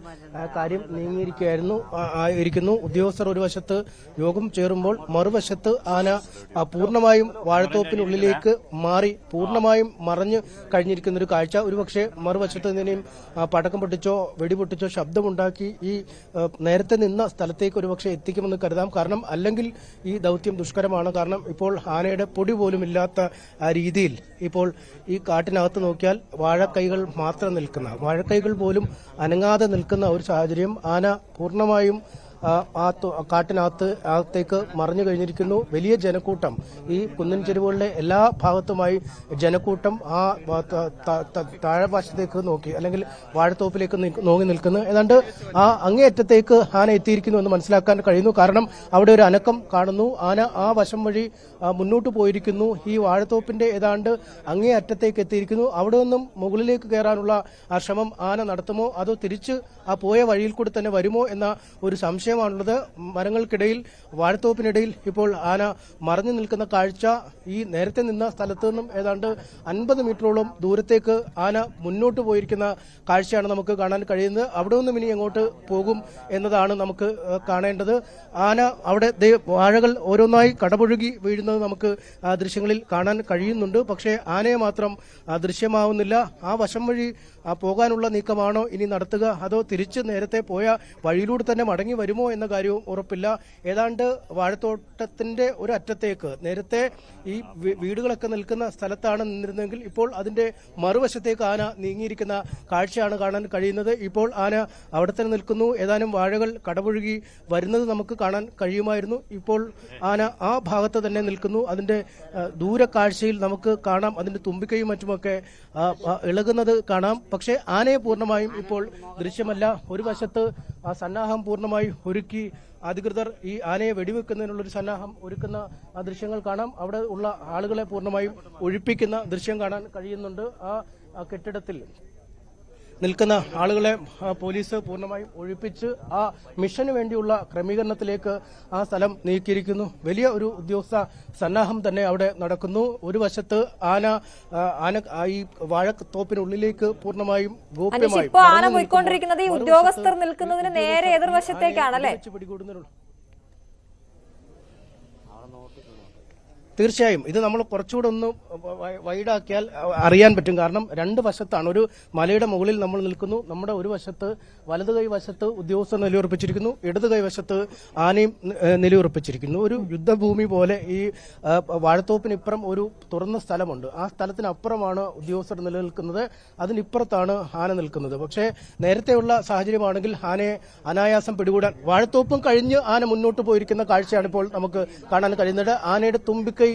കാര്യം നീങ്ങിയിരിക്കുന്നു. ഉദ്യോഗസ്ഥർ ഒരു വശത്ത് യോഗം ചേരുമ്പോൾ മറുവശത്ത് ആന പൂർണ്ണമായും വാഴത്തോപ്പിനുള്ളിലേക്ക് മാറി പൂർണ്ണമായും മറഞ്ഞു കഴിഞ്ഞിരിക്കുന്ന ഒരു കാഴ്ച. ഒരുപക്ഷെ മറുവശത്ത് നിന്നെയും പടക്കം പൊട്ടിച്ചോ വെടിപൊട്ടിച്ചോ ശബ്ദമുണ്ടാക്കി ഈ നേരത്തെ നിന്ന സ്ഥലത്തേക്ക് ഒരുപക്ഷെ എത്തിക്കുമെന്ന് കരുതാം. കാരണം അല്ലെങ്കിൽ ഈ ദൗത്യം ദുഷ്കരമാണ്. കാരണം ഇപ്പോൾ ആനയുടെ പൊടി പോലും ഇല്ലാത്ത രീതിയിൽ ഇപ്പോൾ ഈ കാട്ടിനകത്ത് നോക്കിയാൽ വാഴക്കൈകൾ മാത്രം നിൽക്കുന്ന, വാഴക്കൈകൾ പോലും അനങ്ങാതെ നിൽക്കുന്ന ഒരു സാഹചര്യം. ആന പൂർണ്ണമായും അകത്തേക്ക് മറഞ്ഞു കഴിഞ്ഞിരിക്കുന്നു. വലിയ ജനക്കൂട്ടം ഈ കുന്നിൻ ചെരുവുകളിലെ എല്ലാ ഭാഗത്തുമായി ജനക്കൂട്ടം ആ താഴെവശത്തേക്ക് നോക്കി അല്ലെങ്കിൽ വാഴത്തോപ്പിലേക്ക് നോക്കി നിൽക്കുന്നു. ഏതാണ്ട് ആ അങ്ങേയറ്റത്തേക്ക് ആന എത്തിയിരിക്കുന്നു എന്ന് മനസ്സിലാക്കാൻ കഴിയുന്നു. കാരണം അവിടെ ഒരു അനക്കം കാണുന്നു. ആന ആ വശം വഴി മുന്നോട്ട് പോയിരിക്കുന്നു. ഈ വാഴത്തോപ്പിന്റെ ഏതാണ്ട് അങ്ങേ അറ്റത്തേക്ക് എത്തിയിരിക്കുന്നു. അവിടെ നിന്നും മുകളിലേക്ക് കയറാനുള്ള ആ ശ്രമം ആന നടത്തുമോ അതോ തിരിച്ച് ആ പോയ വഴിയിൽ കൂടി തന്നെ വരുമോ എന്ന ഒരു സംശയമാണുള്ളത്. മരങ്ങൾക്കിടയിൽ വാഴത്തോപ്പിനിടയിൽ ഇപ്പോൾ ആന മറഞ്ഞു നിൽക്കുന്ന കാഴ്ച ഈ നേരത്തെ നിന്ന സ്ഥലത്ത് നിന്നും ഏതാണ്ട് 50 മീറ്ററോളം ദൂരത്തേക്ക് ആന മുന്നോട്ട് പോയിരിക്കുന്ന കാഴ്ചയാണ് നമുക്ക് കാണാൻ കഴിയുന്നത്. അവിടെ നിന്നും ഇനി എങ്ങോട്ട് പോകും എന്നതാണ് നമുക്ക് കാണേണ്ടത്. ആന അവിടെ വാഴകൾ ഓരോന്നായി കടപുഴകി വീഴുന്നത് നമുക്ക് ദൃശ്യങ്ങളിൽ കാണാൻ കഴിയുന്നുണ്ട്. പക്ഷേ ആനയെ മാത്രം ദൃശ്യമാവുന്നില്ല. ആ വശം വഴി പോകാനുള്ള നീക്കമാണോ ഇനി നടത്തുക അതോ തിരിച്ച് നേരത്തെ പോയ വഴിയിലൂടെ തന്നെ മടങ്ങി വരുമോ എന്ന കാര്യവും ഉറപ്പില്ല. ഏതാണ്ട് വാഴത്തോട്ടത്തിന്റെ ഒരു അറ്റത്തേക്ക് നേരത്തെ ഈ വീടുകളൊക്കെ നിൽക്കുന്ന സ്ഥലത്താണ് നിന്നിരുന്നെങ്കിൽ ഇപ്പോൾ അതിന്റെ മറുവശത്തേക്ക് ആന നീങ്ങിയിരിക്കുന്ന കാഴ്ചയാണ് കാണാൻ കഴിയുന്നത്. ഇപ്പോൾ ആന അവിടെ തന്നെ നിൽക്കുന്നു. ഏതാനും വാഴകൾ കടപുഴകി വരുന്നത് നമുക്ക് കാണാൻ കഴിയുമായിരുന്നു. ഇപ്പോൾ ആന ആ ഭാഗത്ത് തന്നെ നിൽക്കുന്നു. അതിന്റെ ദൂരക്കാഴ്ചയിൽ നമുക്ക് കാണാം അതിന്റെ തുമ്പിക്കൈയും മറ്റുമൊക്കെ ഇളകുന്നത് കാണാം. പക്ഷേ ആനയെ പൂർണ്ണമായും ഇപ്പോൾ ദൃശ്യമല്ല. ഒരു വശത്ത് ആ സന്നാഹം പൂർണ്ണമായി ഒരുക്കി അധികൃതർ ഈ ആനയെ വെടിവെക്കുന്നതിനുള്ളൊരു സന്നാഹം ഒരുക്കുന്ന ആ ദൃശ്യങ്ങൾ കാണാം. അവിടെ ഉള്ള ആളുകളെ പൂർണ്ണമായും ഒഴിപ്പിക്കുന്ന ദൃശ്യം കാണാൻ കഴിയുന്നുണ്ട്. ആ കെട്ടിടത്തിൽ നിൽക്കുന്ന ആളുകളെ പോലീസ് പൂർണ്ണമായും ഒഴിപ്പിച്ച് ആ മിഷന് വേണ്ടിയുള്ള ക്രമീകരണത്തിലേക്ക് ആ സ്ഥലം നീക്കിയിരിക്കുന്നു. വലിയ ഒരു ഉദ്യോഗസ്ഥ സന്നാഹം തന്നെ അവിടെ നടക്കുന്നു. ഒരു വശത്ത് ആന ഈ വാഴത്തോപ്പിനുള്ളിലേക്ക് പൂർണ്ണമായും ഗോപ്യമായി ആന പോയിക്കൊണ്ടിരിക്കുന്നത് ഈ ഉദ്യോഗസ്ഥർ നിൽക്കുന്നതിന് നേരെ എതിർവശത്തേക്കാണല്ലേ? തീർച്ചയായും ഇത് നമ്മൾ കുറച്ചുകൂടെ ഒന്ന് വൈഡാക്കിയാൽ അറിയാൻ പറ്റും. കാരണം രണ്ട് വശത്താണ്. ഒരു മലയുടെ മുകളിൽ നമ്മൾ നിൽക്കുന്നു. നമ്മുടെ ഒരു വശത്ത് വലത് കൈ വശത്ത് ഉദ്യോഗസ്ഥർ നിലയുറപ്പിച്ചിരിക്കുന്നു, ഇടത് കൈ വശത്ത് ആനയും നിലയുറപ്പിച്ചിരിക്കുന്നു. ഒരു യുദ്ധഭൂമി പോലെ ഈ വാഴത്തോപ്പിനിപ്പുറം ഒരു തുറന്ന സ്ഥലമുണ്ട്. ആ സ്ഥലത്തിനപ്പുറമാണ് ഉദ്യോഗസ്ഥർ നിലനിൽക്കുന്നത്. അതിനിപ്പുറത്താണ് ആന നിൽക്കുന്നത്. പക്ഷേ നേരത്തെയുള്ള സാഹചര്യമാണെങ്കിൽ ആനയെ അനായാസം പിടികൂടാൻ വാഴത്തോപ്പും കഴിഞ്ഞ് ആന മുന്നോട്ട് പോയിരിക്കുന്ന കാഴ്ചയാണ് ഇപ്പോൾ നമുക്ക് കാണാൻ കഴിയുന്നത്. ആനയുടെ തുമ്പിക്കൈ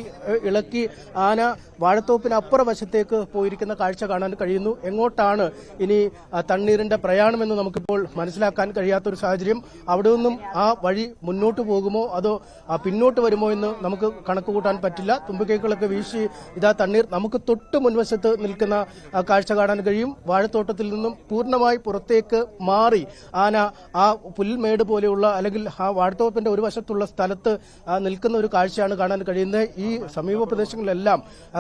ഇളക്കി ആന വാഴത്തോപ്പിന് വശത്തേക്ക് പോയിരിക്കുന്ന കാഴ്ച കാണാൻ കഴിയുന്നു. എങ്ങോട്ടാണ് ഇനി തണ്ണീറിന്റെ പ്രയാണമെന്ന് നമുക്കിപ്പോൾ മനസ്സിലാക്കാൻ കഴിയാത്തൊരു സാഹചര്യം. അവിടെ നിന്നും ആ വഴി മുന്നോട്ട് പോകുമോ അതോ പിന്നോട്ട് വരുമോ എന്ന് നമുക്ക് കണക്കുകൂട്ടാൻ പറ്റില്ല. തുമ്പിക്കൈകളൊക്കെ വീശി ഇതാ തണ്ണീർ നമുക്ക് തൊട്ട് മുൻവശത്ത് നിൽക്കുന്ന കാഴ്ച കാണാൻ കഴിയും. വാഴത്തോട്ടത്തിൽ നിന്നും പൂർണ്ണമായി പുറത്തേക്ക് മാറി ആന ആ പുൽമേട് പോലെയുള്ള അല്ലെങ്കിൽ ആ വാഴത്തോപ്പിന്റെ ഒരു വശത്തുള്ള സ്ഥലത്ത് നിൽക്കുന്ന ഒരു കാഴ്ചയാണ് കാണാൻ കഴിയുന്നത്. ഈ സമീപ പ്രദേശങ്ങളിലെല്ലാം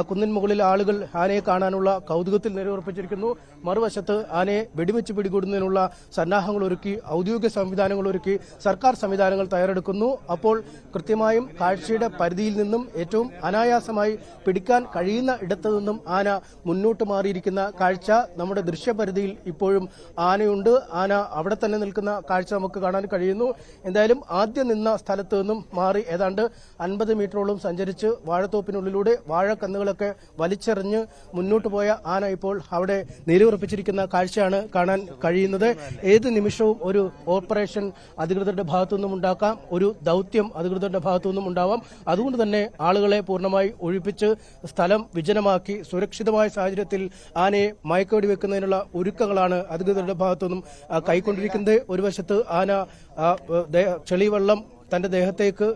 കുന്നിൻ മുകളിൽ ആളുകൾ ആനയെ കാണാനുള്ള കൗതുകത്തിൽ നിലയുറപ്പിച്ചിരിക്കുന്നു. മറുവശത്ത് ആനയെ വെടിവെച്ച് പിടികൂടുന്നതിനുള്ള സന്നാഹങ്ങൾ ഒരുക്കി, ഔദ്യോഗിക സംവിധാനങ്ങൾ ഒരുക്കി സർക്കാർ സംവിധാനങ്ങൾ തയ്യാറെടുക്കുന്നു. അപ്പോൾ കൃത്യമായും കാഴ്ചയുടെ പരിധിയിൽ നിന്നും ഏറ്റവും അനായാസമായി പിടിക്കാൻ കഴിയുന്ന ഇടത്തു നിന്നും ആന മുന്നോട്ട് മാറിയിരിക്കുന്ന കാഴ്ച നമ്മുടെ ദൃശ്യപരിധിയിൽ ഇപ്പോഴും ആനയുണ്ട്. ആന അവിടെ തന്നെ നിൽക്കുന്ന കാഴ്ച നമുക്ക് കാണാൻ കഴിയുന്നു. എന്തായാലും ആദ്യം നിന്ന സ്ഥലത്ത് നിന്നും മാറി ഏതാണ്ട് 50 മീറ്ററോളം സഞ്ചരിച്ച് ഉപയോഗിച്ച് വാഴത്തോപ്പിനുള്ളിലൂടെ വാഴക്കന്നുകളൊക്കെ വലിച്ചെറിഞ്ഞ് മുന്നോട്ട് പോയ ആന ഇപ്പോൾ അവിടെ നിലയുറപ്പിച്ചിരിക്കുന്ന കാഴ്ചയാണ് കാണാൻ കഴിയുന്നത്. ഏത് നിമിഷവും ഒരു ഓപ്പറേഷൻ അധികൃതരുടെ ഭാഗത്തുനിന്നും ഉണ്ടാക്കാം, ഒരു ദൗത്യം അധികൃതരുടെ ഭാഗത്തുനിന്നും ഉണ്ടാവാം. അതുകൊണ്ട് തന്നെ ആളുകളെ പൂർണ്ണമായി ഒഴിപ്പിച്ച് സ്ഥലം വിജനമാക്കി സുരക്ഷിതമായ സാഹചര്യത്തിൽ ആനയെ മയക്കുവെടി വെക്കുന്നതിനുള്ള ഒരുക്കങ്ങളാണ് അധികൃതരുടെ ഭാഗത്തുനിന്നും കൈക്കൊണ്ടിരിക്കുന്നത്. ഒരു വശത്ത് ആന ചെളിവെള്ളം തന്റെ ദേഹത്തേക്ക്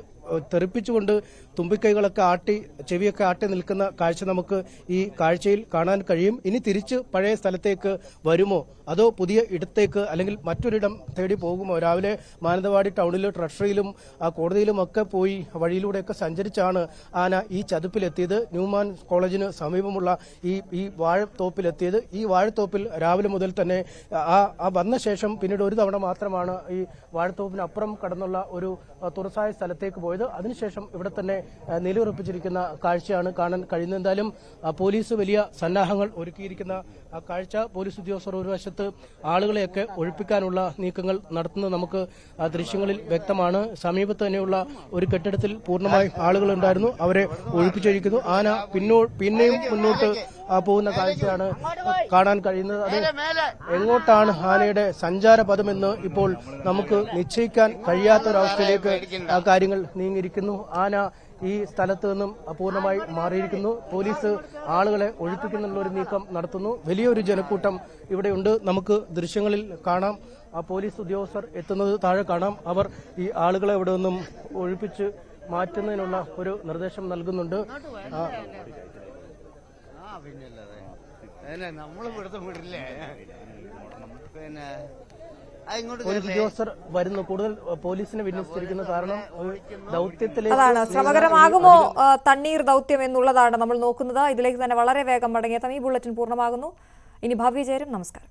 തെറിപ്പിച്ചുകൊണ്ട് തുമ്പിക്കൈകളൊക്കെ ആട്ടി ചെവിയൊക്കെ ആട്ടി നിൽക്കുന്ന കാഴ്ച നമുക്ക് ഈ കാഴ്ചയിൽ കാണാൻ കഴിയും. ഇനി തിരിച്ച് പഴയ സ്ഥലത്തേക്ക് വരുമോ അതോ പുതിയ ഇടത്തേക്ക് അല്ലെങ്കിൽ മറ്റൊരിടം തേടി പോകുമോ? രാവിലെ മാനന്തവാടി ടൗണിൽ ട്രഷറിയിലും കോടതിയിലും ഒക്കെ പോയി വഴിയിലൂടെയൊക്കെ സഞ്ചരിച്ചാണ് ആന ഈ ചതുപ്പിലെത്തിയത്. ന്യൂമാൻ കോളേജിന് സമീപമുള്ള ഈ വാഴത്തോപ്പിലെത്തിയത്. ഈ വാഴത്തോപ്പിൽ രാവിലെ മുതൽ തന്നെ വന്ന ശേഷം പിന്നീട് ഒരു തവണ മാത്രമാണ് ഈ വാഴത്തോപ്പിനപ്പുറം കടന്നുള്ള ഒരു തുറസായ സ്ഥലത്തേക്ക് പോയത്. അതിനുശേഷം ഇവിടെ തന്നെ നിലയുറപ്പിച്ചിരിക്കുന്ന കാഴ്ചയാണ് കാണാൻ കഴിയുന്നത്. എന്തായാലും പോലീസ് വലിയ സന്നാഹങ്ങൾ ഒരുക്കിയിരിക്കുന്ന കാഴ്ച. പോലീസ് ഉദ്യോഗസ്ഥർ ഒരു വശത്ത് ആളുകളെയൊക്കെ ഒഴിപ്പിക്കാനുള്ള നീക്കങ്ങൾ നടത്തുന്നത് നമുക്ക് ദൃശ്യങ്ങളിൽ വ്യക്തമാണ്. സമീപത്ത് തന്നെയുള്ള ഒരു കെട്ടിടത്തിൽ പൂർണ്ണമായും ആളുകൾ ഉണ്ടായിരുന്നു, അവരെ ഒഴിപ്പിച്ചൊഴിക്കുന്നു. ആന പിന്നെയും മുന്നോട്ട് പോകുന്ന കാഴ്ചയാണ് കാണാൻ കഴിയുന്നത്. അത് എങ്ങോട്ടാണ് ആനയുടെ സഞ്ചാരപഥമെന്ന് ഇപ്പോൾ നമുക്ക് നിശ്ചയിക്കാൻ കഴിയാത്തൊരവസ്ഥയിലേക്ക് കാര്യങ്ങൾ നീങ്ങിയിരിക്കുന്നു. ആന ഈ സ്ഥലത്ത് നിന്നും പൂർണ്ണമായി മാറിയിരിക്കുന്നു. പോലീസ് ആളുകളെ ഒഴിപ്പിക്കുന്നുള്ള ഒരു നീക്കം നടത്തുന്നു. വലിയൊരു ജനക്കൂട്ടം ഇവിടെയുണ്ട്, നമുക്ക് ദൃശ്യങ്ങളിൽ കാണാം. പോലീസ് ഉദ്യോഗസ്ഥർ എത്തുന്നത് താഴെ കാണാം. അവർ ഈ ആളുകളെ ഇവിടെ നിന്നും ഒഴിപ്പിച്ച് മാറ്റുന്നതിനുള്ള ഒരു നിർദ്ദേശം നൽകുന്നുണ്ട്. പോലീസ് ഉദ്യോഗസ്ഥർ വരുന്നു. കൂടുതൽ പോലീസിനെ വിന്യസിച്ചിരിക്കുന്നു. കാരണം ദൗത്യത്തിലേക്ക് അതാണ് ശ്രമകരമാകുമോ തണ്ണീർ ദൗത്യം എന്നുള്ളതാണ് നമ്മൾ നോക്കുന്നത്. ഇതിലേക്ക് തന്നെ വളരെ വേഗം മടങ്ങിയെത്താം. ഈ ബുള്ളറ്റിൻ പൂർണ്ണമാകുന്നു. ഇനി ഭവ്യ ചേരും. നമസ്കാരം.